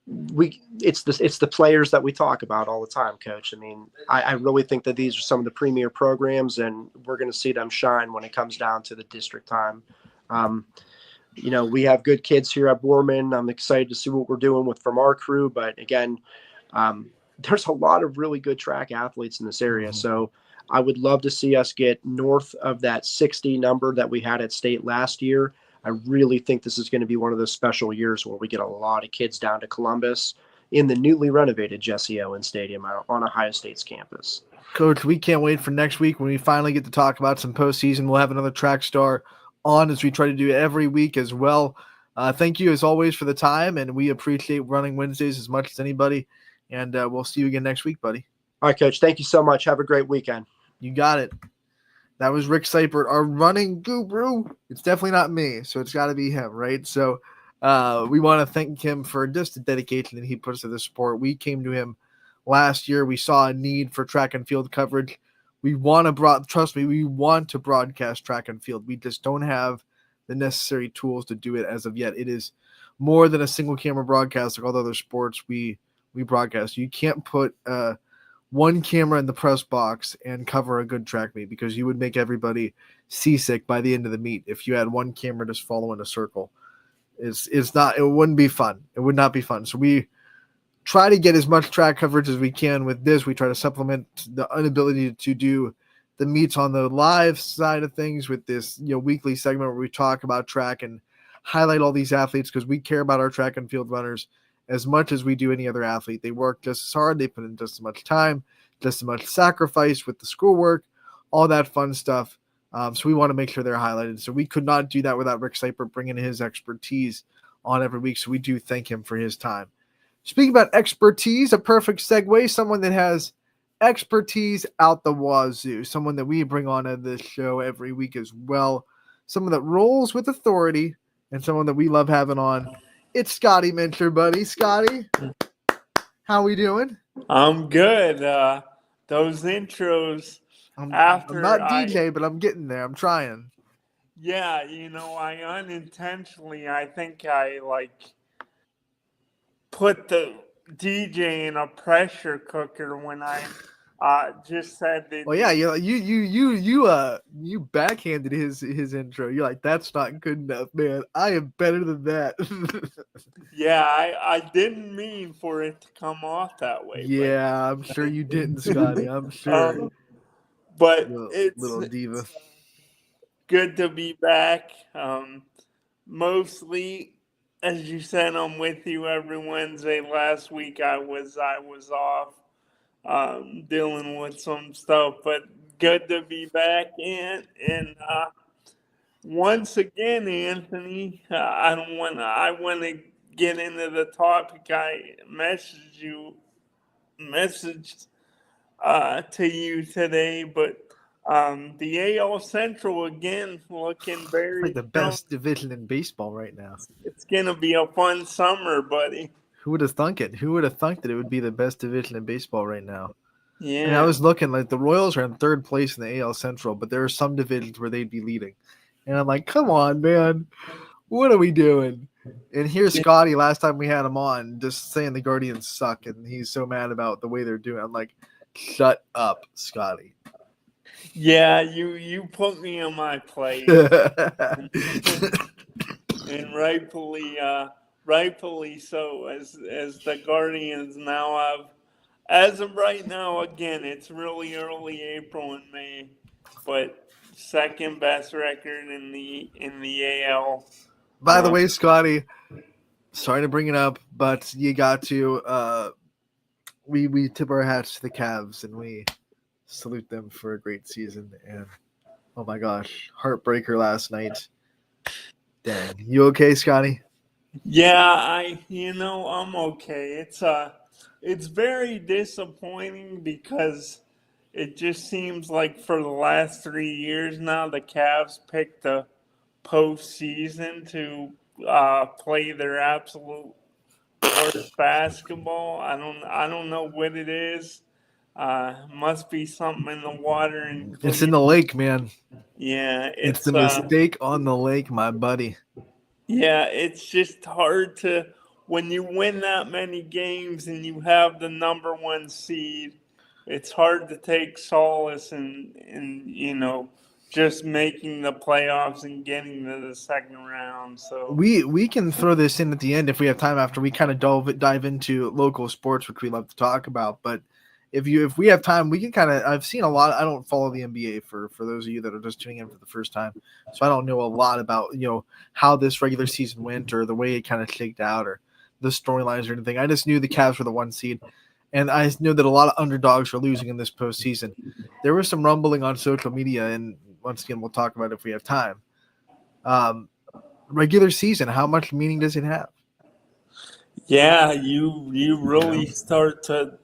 it's the players that we talk about all the time, Coach. I mean, I really think that these are some of the premier programs, and we're going to see them shine when it comes down to the district time. We have good kids here at Borman. I'm excited to see what we're doing from our crew, but again, there's a lot of really good track athletes in this area. So I would love to see us get north of that 60 number that we had at state last year. I really think this is going to be one of those special years where we get a lot of kids down to Columbus in the newly renovated Jesse Owens Stadium on Ohio State's campus. Coach, we can't wait for next week when we finally get to talk about some postseason. We'll have another track star on, as we try to do every week as well. Thank you as always for the time, and we appreciate running Wednesdays as much as anybody. And we'll see you again next week, buddy. All right, Coach. Thank you so much. Have a great weekend. You got it. That was Rick Seipert, our running guru. It's definitely not me, so it's got to be him, right? So we want to thank him for just the dedication that he puts to the sport. We came to him last year. We saw a need for track and field coverage. We want to trust me, we want to broadcast track and field. We just don't have the necessary tools to do it as of yet. It is more than a single camera broadcast like all the other sports we broadcast. You can't put one camera in the press box and cover a good track meet, because you would make everybody seasick by the end of the meet if you had one camera just following a circle. It wouldn't be fun. It would not be fun. So we try to get as much track coverage as we can with this. We try to supplement the inability to do the meets on the live side of things with this, weekly segment where we talk about track and highlight all these athletes, because we care about our track and field runners as much as we do any other athlete. They work just as hard. They put in just as much time, just as much sacrifice with the schoolwork, all that fun stuff. So we want to make sure they're highlighted. So we could not do that without Rick Seipert bringing his expertise on every week. So we do thank him for his time. Speaking about expertise, a perfect segue, someone that has expertise out the wazoo, someone that we bring on this show every week as well, someone that rolls with authority, and someone that we love having on. It's Scotty Mincher, buddy. Scotty, how we doing? I'm good. Those intros I'm not DJ, but I'm getting there. I'm trying. Yeah, I unintentionally, I think I put the DJ in a pressure cooker when I just said that. Well, yeah, you backhanded his intro. You're like, that's not good enough, man. I am better than that. Yeah, I didn't mean for it to come off that way. Yeah, I'm sure you didn't, Scotty. I'm sure. But it's little diva. It's good to be back. Mostly, as you said, I'm with you every Wednesday. Last week I was off dealing with some stuff, but good to be back in. And once again, Anthony, I want to get into the topic I messaged to you today, but the AL Central again looking very like the best division in baseball right now. It's gonna be a fun summer, buddy. Who would have thunk it? Who would have thunk that it would be the best division in baseball right now? Yeah, and I was looking, like, the Royals are in third place in the AL Central, but there are some divisions where they'd be leading, and I'm like, come on, man, what are we doing? And here's Scotty, last time we had him on, just saying the Guardians suck, and he's so mad about the way they're doing. I'm like, shut up, Scotty. Yeah, you put me on my plate, and rightfully so. As the Guardians now have, as of right now, again, it's really early April and May, but second best record in the AL. By the way, Scotty, sorry to bring it up, but you got to we tip our hats to the Cavs and we salute them for a great season. And oh my gosh, heartbreaker last night. Dang, you okay, Scotty? Yeah, I'm okay. It's very disappointing because it just seems like for the last 3 years now, the Cavs picked the postseason to play their absolute worst basketball. I don't know what it is. Must be something in the water. It's in the lake, man. Yeah, it's the mistake on the lake, my buddy. Yeah, it's just hard to, when you win that many games and you have the number one seed, it's hard to take solace in just making the playoffs and getting to the second round. So we can throw this in at the end if we have time after we kind of dive into local sports, which we love to talk about. But if we have time, we can I've seen a lot. I don't follow the NBA for those of you that are just tuning in for the first time, so I don't know a lot about how this regular season went or the way it kind of shaked out or the storylines or anything. I just knew the Cavs were the one seed. And I know that a lot of underdogs are losing in this postseason. There was some rumbling on social media, and once again, we'll talk about it if we have time. regular season? How much meaning does it have? Yeah, you really start to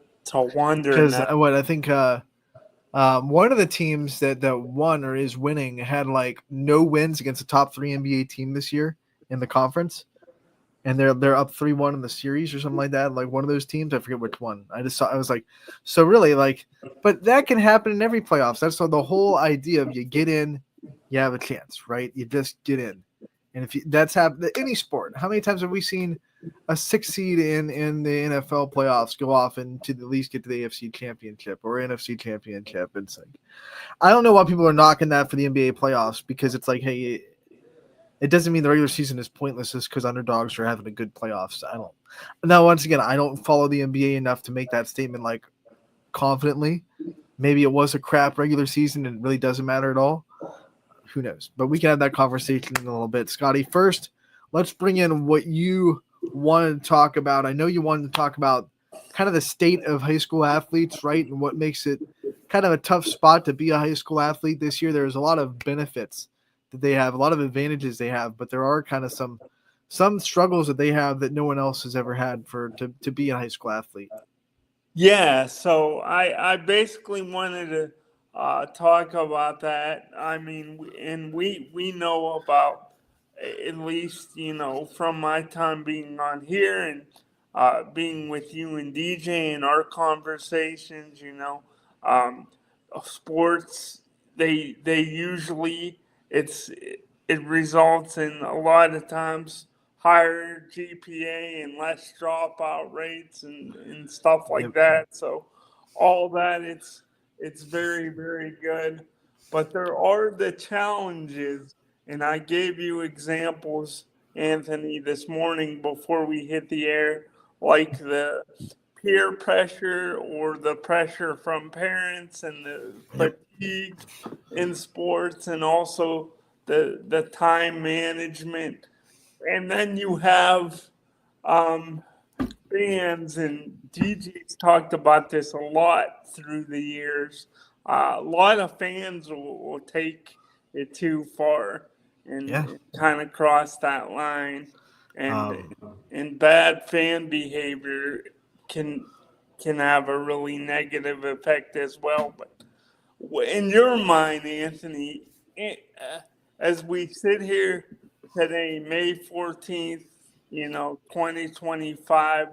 wonder Because now. what I think one of the teams that won or is winning had like no wins against the top 3 NBA team this year in the conference, and they're up 3-1 in the series or something like that. Like one of those teams, I forget which one. I was like, so really like, but that can happen in every playoffs. That's the whole idea of you get in, you have a chance, right? You just get in, and if that's happened any sport. How many times have we seen a 6 seed in the NFL playoffs go off and to at least get to the AFC championship or NFC championship? It's like, I don't know why people are knocking that for the NBA playoffs, because it's like, hey, it doesn't mean the regular season is pointless just because underdogs are having a good playoffs. I don't. Now, once again, I don't follow the NBA enough to make that statement like confidently. Maybe it was a crap regular season and it really doesn't matter at all. Who knows? But we can have that conversation in a little bit. Scotty, first, let's bring in what you wanted to talk about. I know you wanted to talk about kind of the state of high school athletes, right? And what makes it kind of a tough spot to be a high school athlete this year. There's a lot of benefits that they have, a lot of advantages they have, but there are kind of some struggles that they have that no one else has ever had to be a high school athlete. Yeah, so I basically wanted to talk about that. I mean, and we know about, at least, from my time being on here and being with you and DJ and our conversations, sports, they usually, it results in a lot of times higher GPA and less dropout rates and stuff like that. So all that, it's very, very good. But there are the challenges, and I gave you examples, Anthony, this morning before we hit the air, like the peer pressure or the pressure from parents and the fatigue in sports, and also the time management. And then you have fans, and DJ's talked about this a lot through the years. A lot of fans will take it too far and kind of cross that line, and bad fan behavior can have a really negative effect as well. But in your mind, Anthony, as we sit here today, May 14th, 2025,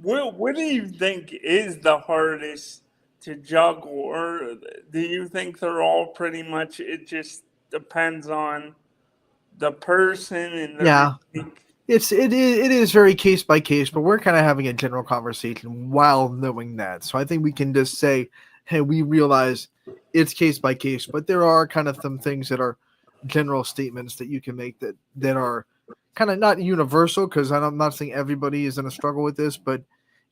what do you think is the hardest to juggle? Or do you think they're all pretty much, it just depends on the person and the It is very case by case, but we're kind of having a general conversation while knowing that. So I think we can just say, hey, we realize it's case by case, but there are kind of some things that are general statements that you can make that are kind of not universal, because I'm not saying everybody is in a struggle with this, but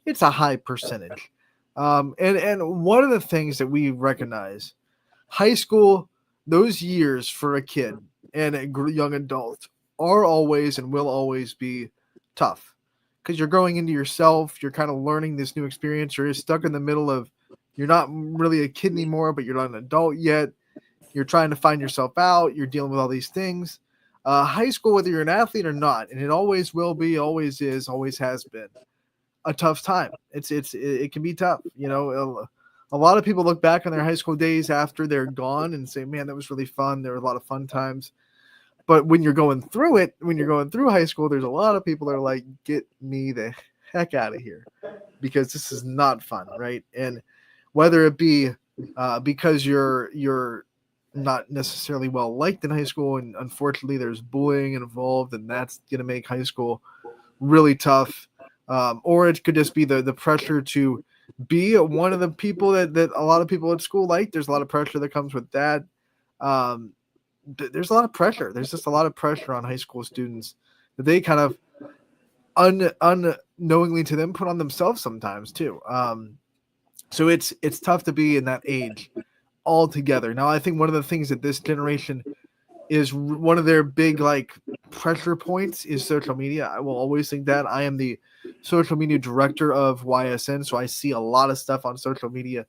it's a high percentage. And one of the things that we recognize, high school, those years for a kid and a young adult are always and will always be tough, because you're growing into yourself. You're kind of learning this new experience. You're stuck in the middle of, you're not really a kid anymore, but you're not an adult yet. You're trying to find yourself out. You're dealing with all these things. High school, whether you're an athlete or not, and it always will be, always is, always has been a tough time. It can be tough. A lot of people look back on their high school days after they're gone and say, man, that was really fun. There were a lot of fun times. But when you're going through it, when you're going through high school, there's a lot of people that are like, get me the heck out of here, because this is not fun, right? And whether it be because you're not necessarily well liked in high school, and unfortunately there's bullying involved, and that's going to make high school really tough, or it could just be the pressure to be one of the people that a lot of people at school like. There's a lot of pressure that comes with that. There's a lot of pressure. There's just a lot of pressure on high school students that they kind of unknowingly to them put on themselves sometimes too. So it's tough to be in that age altogether. Now, I think one of the things that this generation is one of their big pressure points is social media. I will always think that. I am the social media director of YSN, so I see a lot of stuff on social media.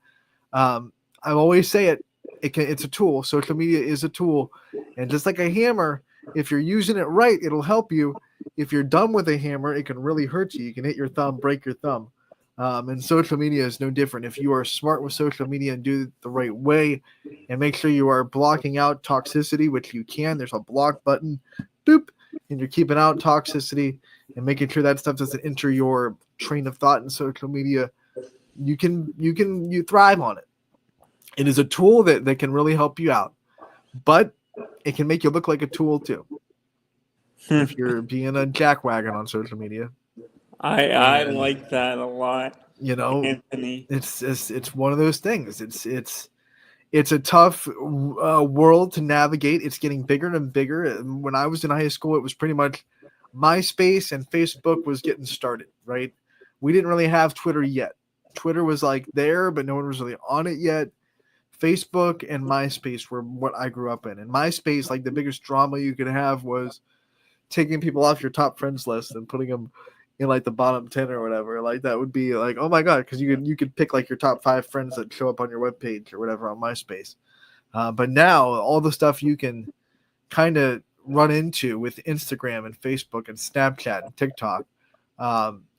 I always say it's a tool. Social media is a tool, and just like a hammer, If you're using it right, it'll help you. If you're dumb with a hammer, it can really hurt you. You can hit your thumb, break your thumb. And social media is no different. If you are smart with social media and do it the right way and make sure you are blocking out toxicity, which you can, there's a block button, boop, and you're keeping out toxicity and making sure that stuff doesn't enter your train of thought in social media, you thrive on it. It is a tool that can really help you out, but it can make you look like a tool too. If you're being a jackwagon on social media. I like that a lot. You know, Anthony. It's one of those things. It's a tough world to navigate. It's getting bigger and bigger. When I was in high school, it was pretty much MySpace and Facebook was getting started, right? We didn't really have Twitter yet. Twitter was like there, but no one was really on it yet. Facebook and MySpace were what I grew up in. And MySpace, like the biggest drama you could have was taking people off your top friends list and putting them in like the bottom 10 or whatever. Like that would be like, oh my God, because you could pick like your top 5 friends that show up on your webpage or whatever on MySpace. But now all the stuff you can kind of run into with Instagram and Facebook and Snapchat and TikTok,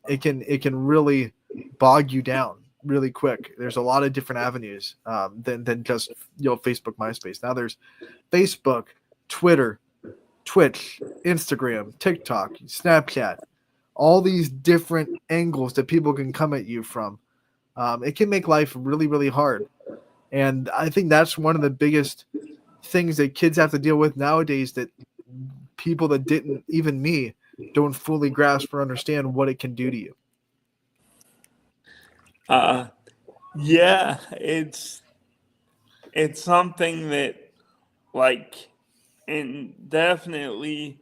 it can really bog you down really quick. There's a lot of different avenues than just Facebook, MySpace. Now there's Facebook, Twitter, Twitch, Instagram, TikTok, Snapchat, all these different angles that people can come at you from. It can make life really, really hard. And I think that's one of the biggest things that kids have to deal with nowadays, that people that didn't, even me, don't fully grasp or understand what it can do to you. Yeah, it's something that, like, and definitely,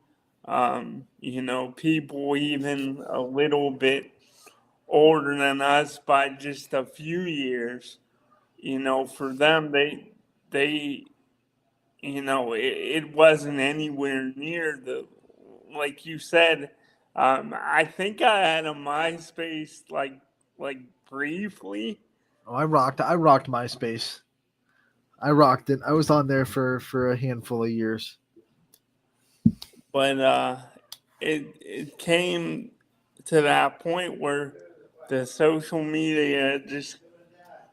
people even a little bit older than us by just a few years, for them, they it wasn't anywhere near like you said. I think I had a MySpace like briefly. Oh, I rocked MySpace. I rocked it. I was on there for a handful of years. But it came to that point where the social media just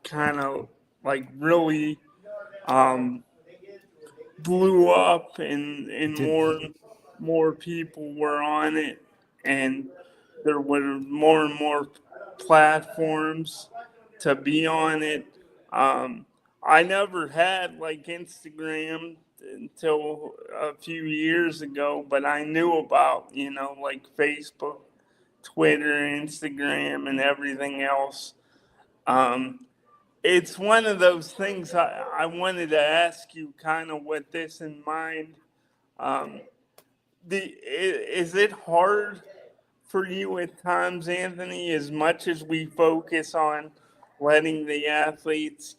kind of like really blew up, and more people were on it, and there were more and more platforms to be on it. I never had like Instagram until a few years ago, but I knew about, like Facebook, Twitter, Instagram, and everything else. It's one of those things I wanted to ask you, kind of with this in mind. Is it hard for you at times, Anthony, as much as we focus on letting the athletes,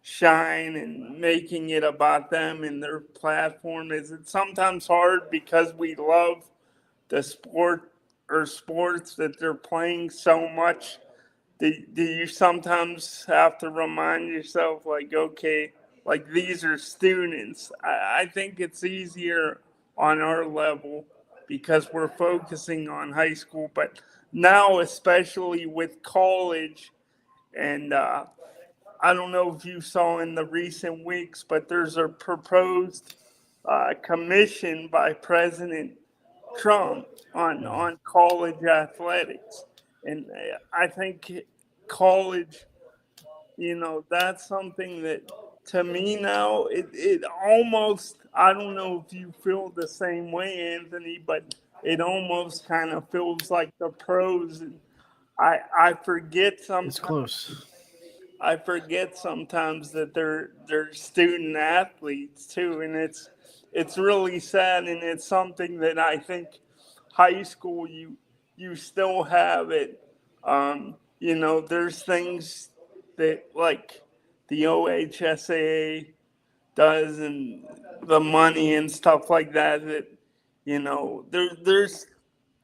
shine and making it about them and their platform? Is it sometimes hard because we love the sport or sports that they're playing so much? Do you sometimes have to remind yourself, like, okay, like these are students? I think it's easier on our level because we're focusing on high school, but now especially with college, and I don't know if you saw in the recent weeks, but there's a proposed commission by President Trump on college athletics. And I think college, that's something that, to me now, it almost, I don't know if you feel the same way, Anthony, but it almost kind of feels like the pros. And I forget sometimes. It's close. I forget sometimes that they're student athletes too, and it's really sad, and it's something that I think high school you still have it. There's things that like the OHSAA does, and the money and stuff like that. There's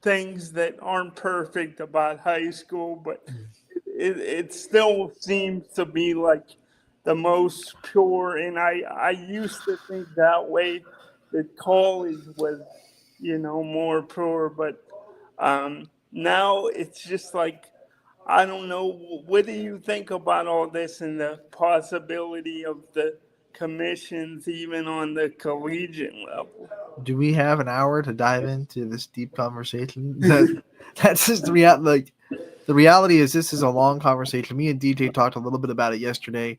things that aren't perfect about high school, but it still seems to be like the most pure. And I used to think that way, the college was, more poor, but now it's just like, I don't know. What do you think about all this and the possibility of the commissions even on the collegiate level? Do we have an hour to dive into this deep conversation? That's just like the reality is this is a long conversation. Me and DJ talked a little bit about it yesterday.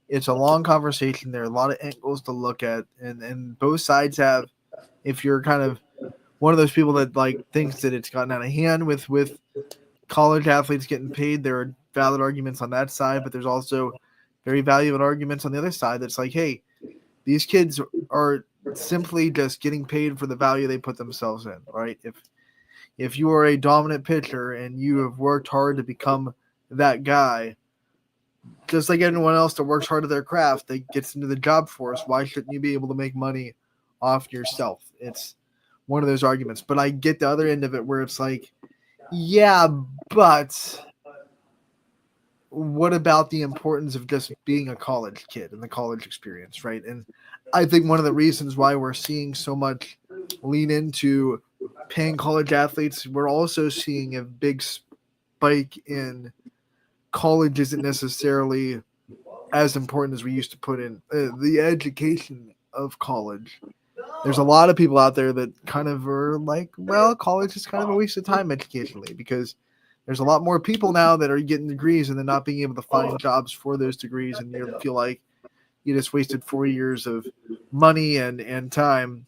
It's a long conversation. There are a lot of angles to look at, and both sides have. If you're kind of one of those people that like thinks that it's gotten out of hand with college athletes getting paid, there are valid arguments on that side, but there's also very valuable arguments on the other side that's like, hey, these kids are simply just getting paid for the value they put themselves in, right? If you are a dominant pitcher and you have worked hard to become that guy, just like anyone else that works hard at their craft, that gets into the job force, why shouldn't you be able to make money off yourself? It's one of those arguments. But I get the other end of it where it's like, yeah, but what about the importance of just being a college kid and the college experience, right? And I think one of the reasons why we're seeing so much lean into paying college athletes, we're also seeing a big spike in college isn't necessarily as important as we used to put in the education of college. There's a lot of people out there that kind of are like, well, college is kind of a waste of time educationally, because there's a lot more people now that are getting degrees and then not being able to find jobs for those degrees, and you feel like you just wasted 4 years of money and time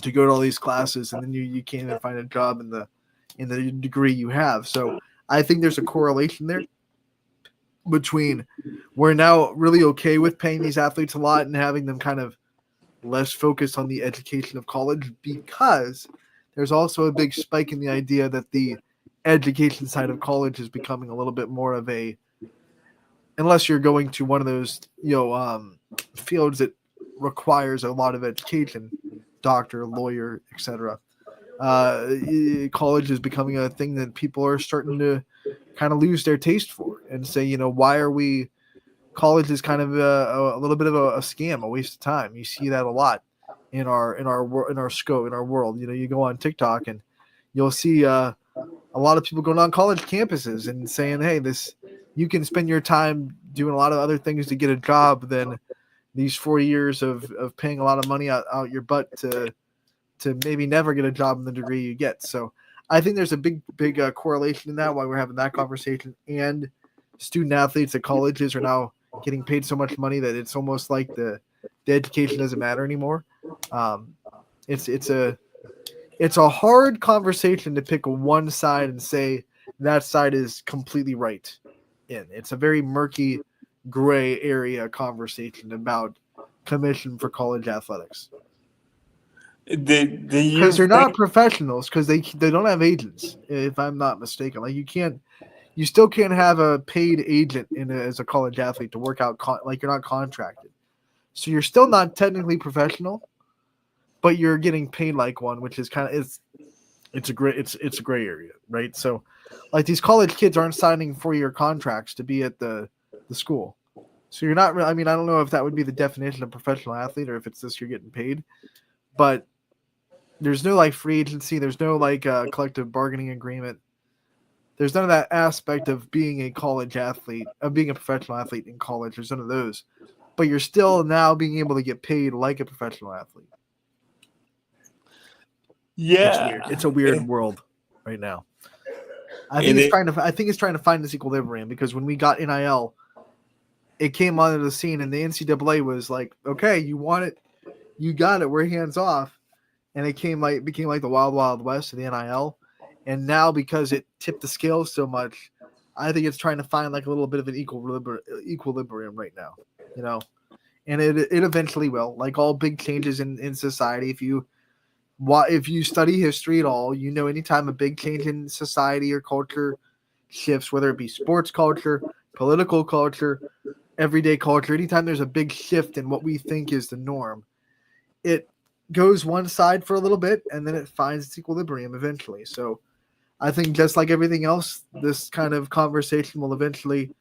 to go to all these classes, and then you can't even find a job in the degree you have. So I think there's a correlation there between we're now really okay with paying these athletes a lot and having them kind of less focused on the education of college, because there's also a big spike in the idea that the education side of college is becoming a little bit more of a, unless you're going to one of those fields that requires a lot of education, doctor, lawyer, etc. College is becoming a thing that people are starting to kind of lose their taste for and say, why are we? College is kind of a little bit of a scam, a waste of time. You see that a lot in our world. You go on TikTok and you'll see a lot of people going on college campuses and saying, hey, you can spend your time doing a lot of other things to get a job than these 4 years of paying a lot of money out your butt to maybe never get a job in the degree you get. So I think there's a big correlation in that, why we're having that conversation. And student athletes at colleges are now getting paid so much money that it's almost like the education doesn't matter anymore. It's a hard conversation to pick one side and say that side is completely right. It's a very murky, gray area conversation about commission for college athletics. Because they're not professionals, because they don't have agents, if I'm not mistaken. Like you still can't have a paid agent as a college athlete to work out like you're not contracted. So you're still not technically professional, but you're getting paid like one, which is kind of it's a gray area, right? So like these college kids aren't signing 4-year contracts to be at the school. So you're not really, I don't know if that would be the definition of professional athlete or if it's just you're getting paid, but there's no like free agency. There's no like collective bargaining agreement. There's none of that aspect of being a college athlete, of being a professional athlete in college. There's none of those, but you're still now being able to get paid like a professional athlete. Yeah, it's a weird world right now. I think it's trying to find this equilibrium, because when we got NIL, it came onto the scene and the NCAA was like, okay, you want it, you got it, we're hands off. And it became like the wild, wild west of the NIL. And now, because it tipped the scales so much, I think it's trying to find like a little bit of an equilibrium right now, and it eventually will. Like all big changes in society, if you study history at all, anytime a big change in society or culture shifts, whether it be sports culture, political culture, everyday culture, anytime there's a big shift in what we think is the norm, it goes one side for a little bit and then it finds its equilibrium eventually. So I think just like everything else, this kind of conversation will eventually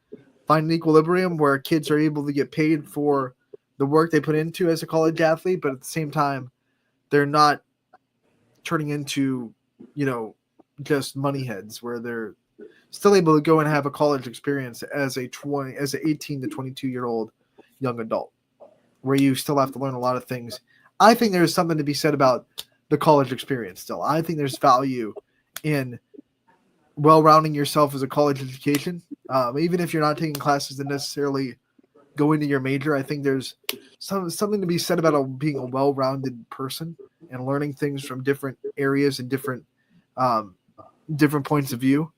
find an equilibrium where kids are able to get paid for the work they put into as a college athlete, but at the same time, they're not turning into, just money heads, where they're still able to go and have a college experience as a 18 to 22-year-old young adult, where you still have to learn a lot of things. I think there's something to be said about the college experience still. I think there's value in well-rounding yourself as a college education. Even if you're not taking classes that necessarily go into your major, I think there's something to be said about being a well-rounded person and learning things from different areas and different points of view.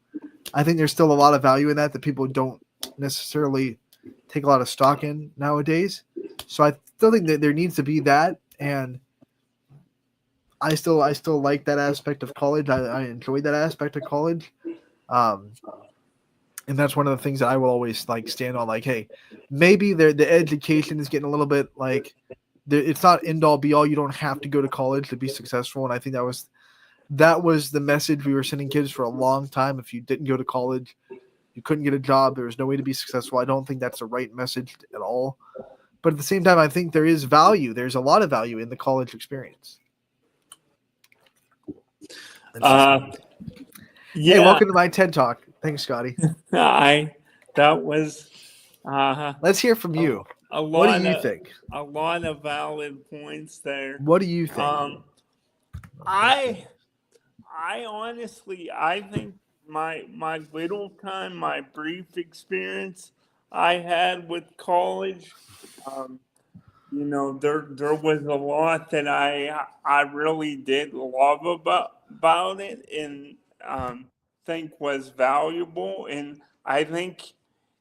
I think there's still a lot of value in that people don't necessarily take a lot of stock in nowadays. So I still think that there needs to be that, and I still like that aspect of college. I enjoyed that aspect of college. And that's one of the things that I will always stand on. Hey, maybe the education is getting a little bit it's not end all be all. You don't have to go to college to be successful. And I think that was the message we were sending kids for a long time. If you didn't go to college, you couldn't get a job. There was no way to be successful. I don't think that's the right message at all. But at the same time, I think there is value. There's a lot of value in the college experience. Yeah. Hey, welcome to my TED Talk. Thanks, Scotty. That was Let's hear from you. What do you think? A lot of valid points there. What do you think? I honestly, I think my little time, my brief experience I had with college, there was a lot that I really did love about it, and think was valuable. And I think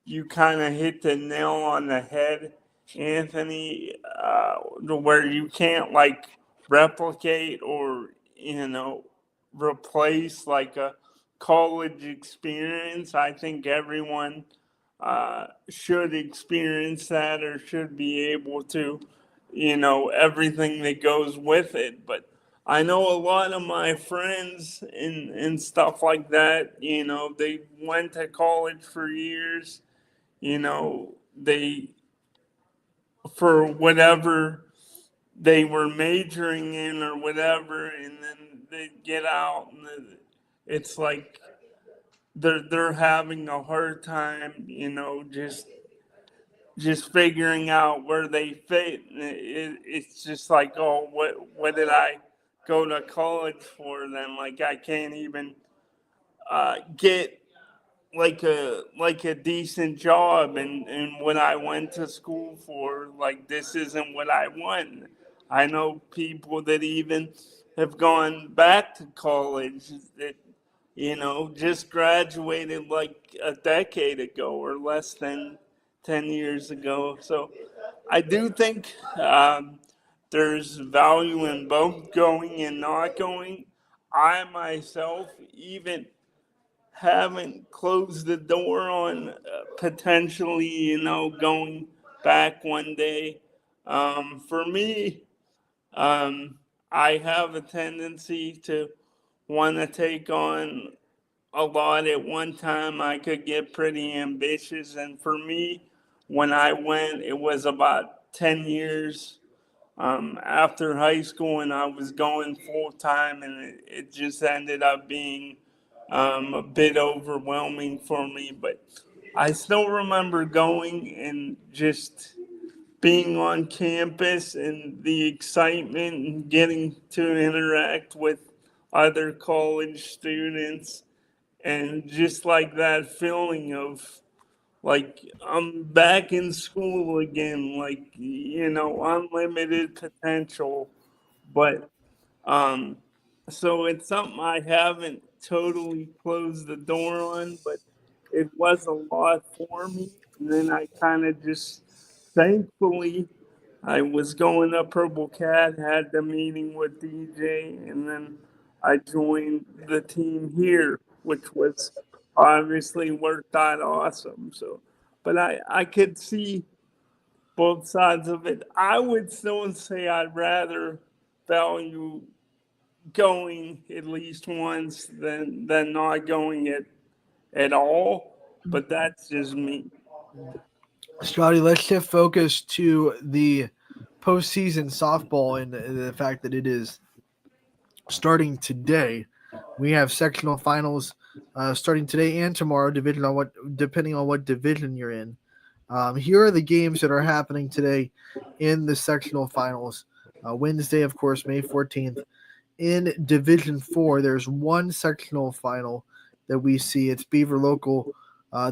you kind of hit the nail on the head, Anthony, where you can't replicate or replace a college experience. I think everyone should experience that, or should be able to, everything that goes with it. But I know a lot of my friends and stuff like that, they went to college for years, they, for whatever they were majoring in or whatever, and then they get out and it's they're having a hard time, just figuring out where they fit. It's just oh, what did I go to college for then? I can't even get a decent job, and what I went to school for, this isn't what I want. I know people that even have gone back to college that just graduated a decade ago or less than 10 years ago. So I do think there's value in both going and not going. I myself even haven't closed the door on potentially, going back one day. For me, I have a tendency to want to take on a lot at one time. I could get pretty ambitious. And for me, when I went, it was about 10 years after high school, and I was going full time, and it just ended up being a bit overwhelming for me. But I still remember going and just being on campus and the excitement and getting to interact with other college students, and just that feeling of I'm back in school again, unlimited potential. But so it's something I haven't totally closed the door on, but it was a lot for me. And then I kind of just, thankfully, I was going to Purple Cat, had the meeting with DJ, and then I joined the team here, which was obviously worked out awesome. So, but I could see both sides of it. I would still say I'd rather value going at least once than not going at all. But that's just me. Scotty, let's shift focus to the postseason softball and the fact that it is starting today. We have sectional finals starting today and tomorrow, depending on what division you're in. Here are the games that are happening today in the sectional finals. Wednesday, of course, May 14th. In Division 4, there's one sectional final that we see. It's Beaver Local.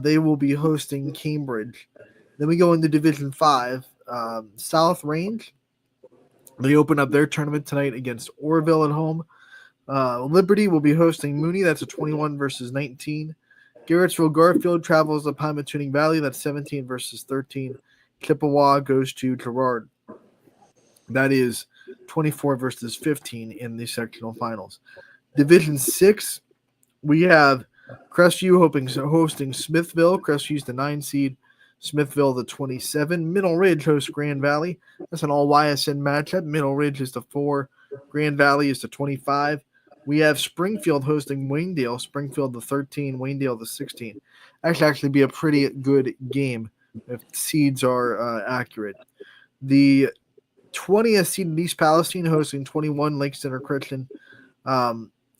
They will be hosting Cambridge. Then we go into Division 5. South Range, they open up their tournament tonight against Orville at home. Liberty will be hosting Mooney. That's a 21 versus 19. Garrettsville Garfield travels to Pymatuning Valley. That's 17 versus 13. Chippewa goes to Girard. That is 24 versus 15 in the sectional finals. Division 6, we have Crestview hosting Smithville. Crestview's the 9 seed. Smithville the 27. Middle Ridge hosts Grand Valley. That's an all YSN matchup. Middle Ridge is the 4. Grand Valley is the 25. We have Springfield hosting Waynedale. Springfield the 13. Waynedale the 16. Actually be a pretty good game if seeds are accurate. The 20th seed in East Palestine hosting 21 Lake Center Christian.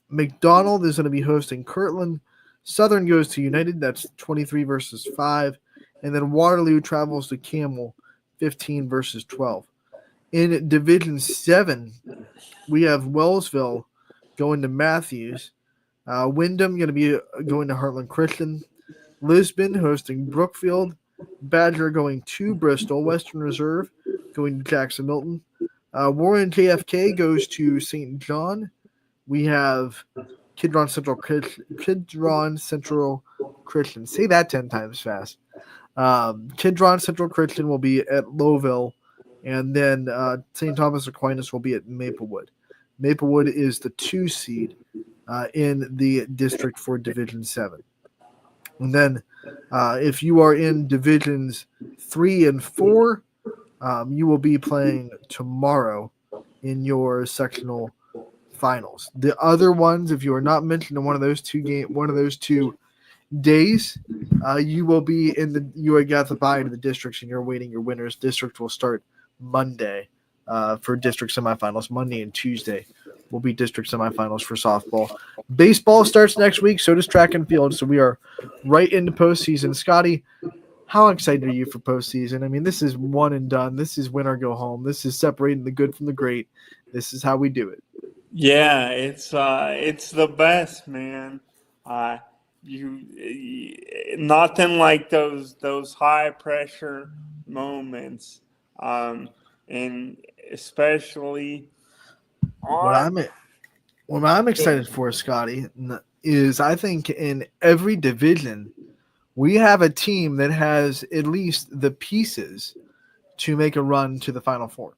McDonald is going to be hosting Kirtland. Southern goes to United. That's 23 versus 5. And then Waterloo travels to Camel, 15 versus 12. In Division 7, we have Wellsville going to Matthews. Wyndham going to be going to Heartland Christian. Lisbon hosting Brookfield. Badger going to Bristol. Western Reserve going to Jackson Milton. Warren JFK goes to St. John. We have Kidron Central Christian. Say that 10 times fast. Kidron Central Christian will be at Lowville, and then St. Thomas Aquinas will be at Maplewood. Maplewood is the 2 seed in the district for Division 7. And then if you are in Divisions 3 and 4, you will be playing tomorrow in your sectional finals. The other ones, if you are not mentioned in one of those two days, you will be you got to buy into the districts and you're waiting your winners. District will start Monday for district semifinals. Monday and Tuesday will be district semifinals for softball. Baseball starts next week, so does track and field. So we are right into postseason. Scotty, how excited are you for postseason? I mean, this is one and done. This is win or go home. This is separating the good from the great. This is how we do it. Yeah, it's the best, man. Nothing like those high pressure moments, and especially What I'm excited for, Scotty, is I think in every division we have a team that has at least the pieces to make a run to the Final Four,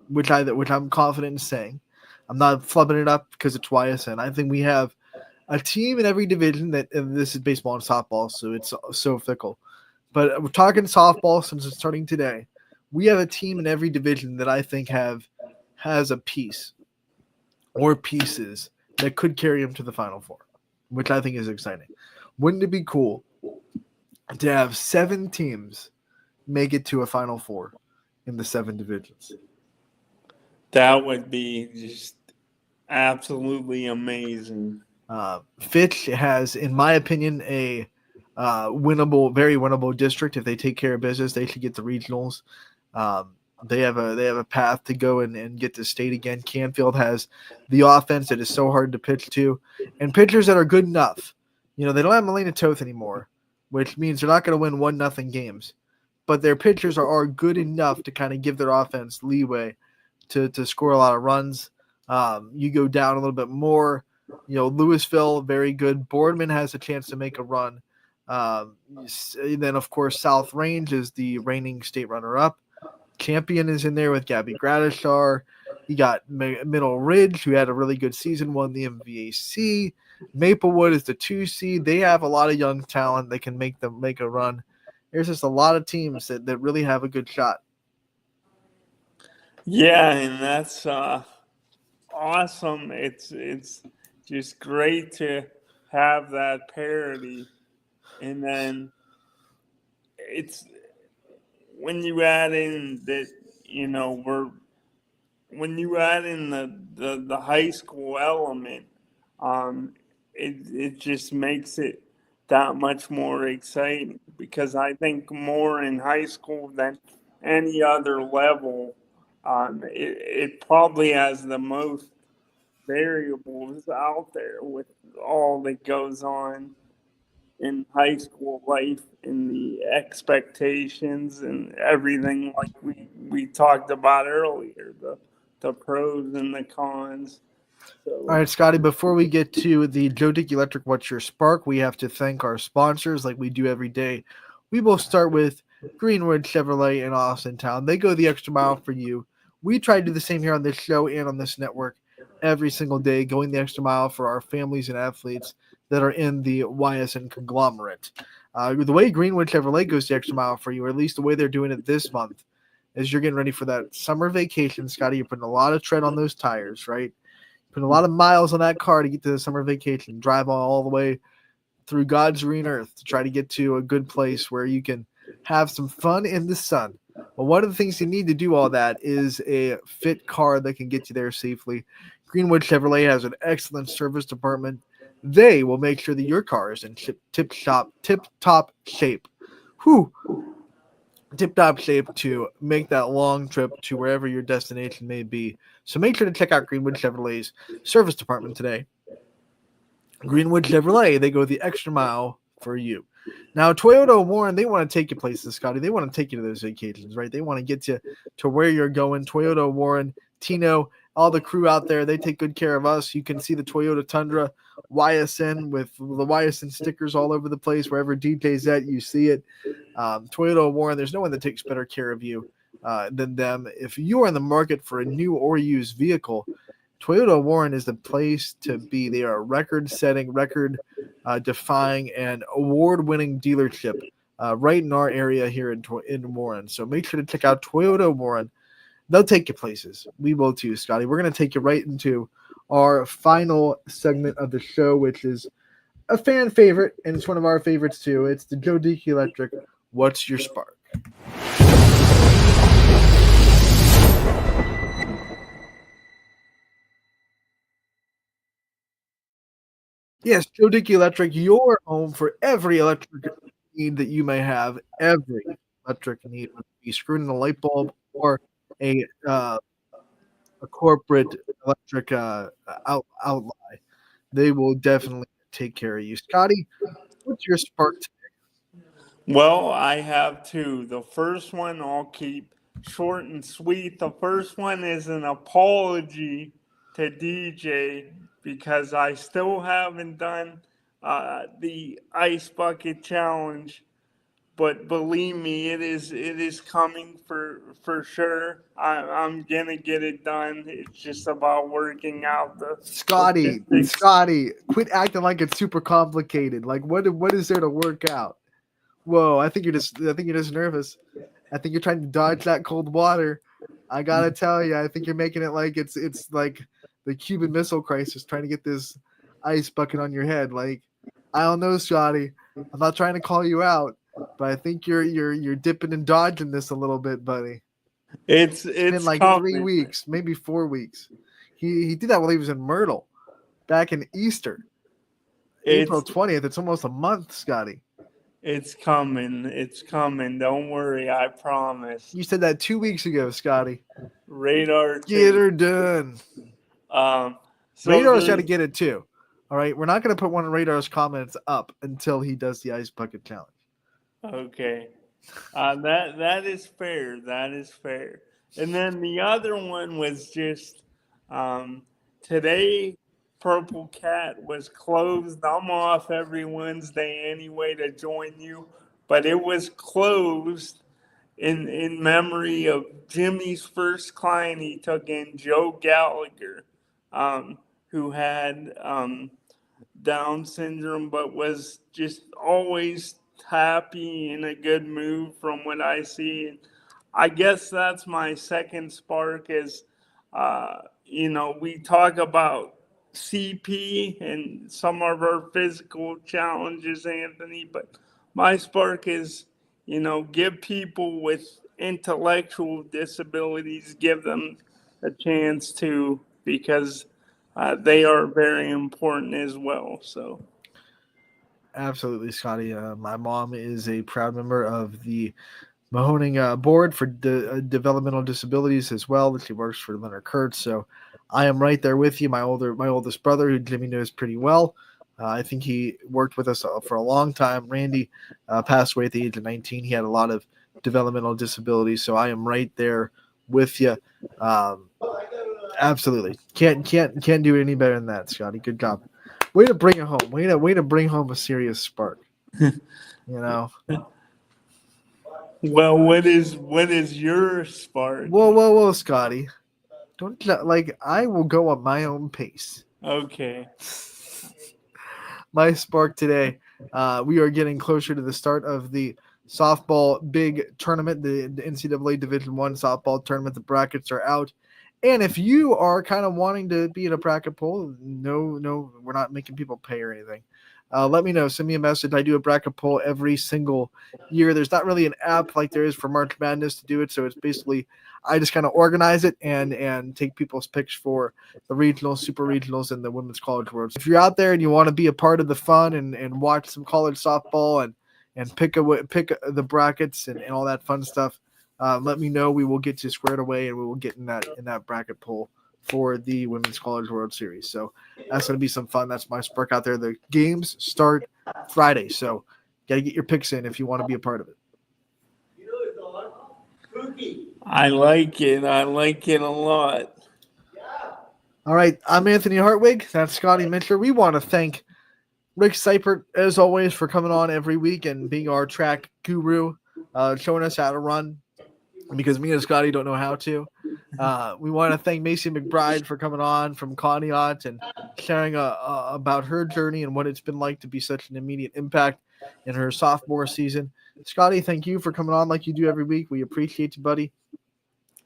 which I'm confident in saying. I'm not flubbing it up because it's YSN. I think we have a team in every division and this is baseball and softball, so it's so fickle. But we're talking softball since it's starting today. We have a team in every division that I think has a piece or pieces that could carry them to the Final Four, which I think is exciting. Wouldn't it be cool to have 7 teams make it to a Final Four in the 7 divisions? That would be just absolutely amazing. Fitch has, in my opinion, a very winnable district. If they take care of business, they should get the regionals. They have a path to go and get to state again. Canfield has the offense that is so hard to pitch to, and pitchers that are good enough. They don't have Melina Toth anymore, which means they're not going to win 1-0 games. But their pitchers are good enough to kind of give their offense leeway to score a lot of runs. You go down a little bit more. Louisville, very good. Boardman has a chance to make a run. And then, of course, South Range is the reigning state runner-up. Champion is in there with Gabby Gradishar. You got Middle Ridge, who had a really good season, won the MVAC. Maplewood is the 2 seed. They have a lot of young talent that can make a run. There's just a lot of teams that really have a good shot. Yeah, and that's awesome. It's just great to have that parity. And then it's when you add in that, we're when you add in the high school element, it just makes it that much more exciting because I think more in high school than any other level, it probably has the most variables out there with all that goes on in high school life and the expectations and everything like we talked about earlier, the pros and the cons. All So right, Scotty, before we get to the Joe Dickey Electric What's Your Spark, we have to thank our sponsors like we do every day. We will start with Greenwood Chevrolet in Austintown. They go the extra mile for you. We try to do the same here on this show and on this network every single day, going the extra mile for our families and athletes that are in the YSN conglomerate. The way Greenwood Chevrolet goes the extra mile for you, or at least the way they're doing it this month, is you're getting ready for that summer vacation, Scotty. You're putting a lot of tread on those tires, right? Put a lot of miles on that car to get to the summer vacation, drive all the way through God's green earth to try to get to a good place where you can have some fun in the sun. Well, one of the things you need to do all that is a fit car that can get you there safely. Greenwood Chevrolet has an excellent service department. They will make sure that your car is in tip-top shape. Whew. Tip-top shape to make that long trip to wherever your destination may be. So make sure to check out Greenwood Chevrolet's service department today. Greenwood Chevrolet, they go the extra mile for you. Now, Toyota Warren, they want to take you places, Scotty. They want to take you to those vacations, right? They want to get you to where you're going. Toyota Warren, Tino, all the crew out there, they take good care of us. You can see the Toyota Tundra YSN with the YSN stickers all over the place. Wherever DJ's at, you see it. Toyota Warren, there's no one that takes better care of you than them. If you are in the market for a new or used vehicle, Toyota Warren is the place to be. They are a record-setting, record-defying, and award-winning dealership right in our area here in Warren. So make sure to check out Toyota Warren. They'll take you places. We will too, Scotty. We're going to take you right into our final segment of the show, which is a fan favorite, and it's one of our favorites too. It's the Joe Dickey Electric What's Your Spark? Yes, Joe Dickey Electric, your home for every electric need that you may have. Every electric need, whether it be screwing in a light bulb or a corporate electric outline. They will definitely take care of you. Scotty, what's your spark today? well, I have two. The first one I'll keep short and sweet. The first one is an apology to DJ because I still haven't done the ice bucket challenge, but believe me, it is coming for sure. I'm gonna get it done. It's just about working out the Scotty, logistics. Scotty, quit acting like it's super complicated. Like what is there to work out? Whoa, I think you're just nervous. I think you're trying to dodge that cold water. I gotta tell you, I think you're making it like it's like the Cuban Missile Crisis, trying to get this ice bucket on your head. Like, I don't know, Scotty. I'm not trying to call you out, but I think you're dipping and dodging this a little bit, buddy. It's Been like coming. 3 weeks, maybe 4 weeks. He did that while he was in Myrtle, back in Easter, April 20th. It's almost a month, Scotty. It's coming. It's coming. Don't worry. I promise. You said that 2 weeks ago, Scotty. Radar. Get her done. So Radar's got to get it too. All right, we're not going to put one of Radar's comments up until he does the ice bucket challenge. Okay, that is fair. That is fair. And then the other one was just today. Purple Cat was closed. I'm off every Wednesday anyway to join you, but it was closed in memory of Jimmy's first client he took in, Joe Gallagher, who had Down syndrome, but was just always happy in a good mood from what I see. I guess that's my second spark is, we talk about CP and some of our physical challenges, Anthony, but my spark is, give people with intellectual disabilities, give them a chance to, because they are very important as well. So. Absolutely, Scotty. My mom is a proud member of the Mahoning board for developmental disabilities as well. She works for Leonard Kurtz, so I am right there with you. My oldest brother, who Jimmy knows pretty well, I think he worked with us for a long time. Randy passed away at the age of 19. He had a lot of developmental disabilities, so I am right there with you. Absolutely, can't do it any better than that, Scotty. Good job. Way to bring it home. Way to bring home a serious spark. You know. Well, what is your spark? Whoa, Scotty. Don't I will go at my own pace. Okay. My spark today. We are getting closer to the start of the softball big tournament, the NCAA Division I softball tournament. The brackets are out. And if you are kind of wanting to be in a bracket poll, no, we're not making people pay or anything. Let me know. Send me a message. I do a bracket poll every single year. There's not really an app like there is for March Madness to do it. So it's basically I just kind of organize it and take people's picks for the regionals, super regionals, and the Women's College Worlds. If you're out there and you want to be a part of the fun and watch some college softball and pick the brackets and all that fun stuff, let me know. We will get you squared away and we will get in that bracket poll for the Women's College World Series. So that's going to be some fun. That's my spark out there. The games start Friday, so got to get your picks in if you want to be a part of it. I like it. I like it a lot. All right, I'm Anthony Hartwig. That's Scotty Mitchell. We want to thank Rick Seipert, as always, for coming on every week and being our track guru, showing us how to run, because me and Scotty don't know how to. We want to thank Macy McBride for coming on from Conneaut and sharing about her journey and what it's been like to be such an immediate impact in her sophomore season. Scotty, thank you for coming on like you do every week. We appreciate you, buddy.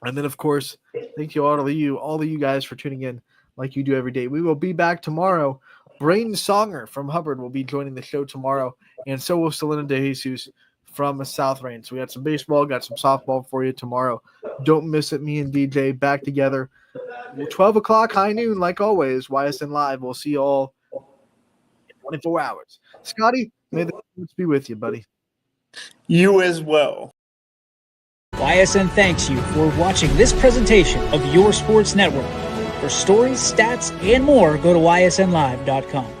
And then, of course, thank you all of you guys for tuning in like you do every day. We will be back tomorrow. Brain Songer from Hubbard will be joining the show tomorrow, and so will Selena DeJesus from South Range. So we got some baseball, got some softball for you tomorrow. Don't miss it. Me and DJ back together. 12 o'clock, high noon, like always. YSN Live. We'll see you all in 24 hours. Scotty, may the force be with you, buddy. You as well. YSN thanks you for watching this presentation of Your Sports Network. For stories, stats, and more, go to ysnlive.com.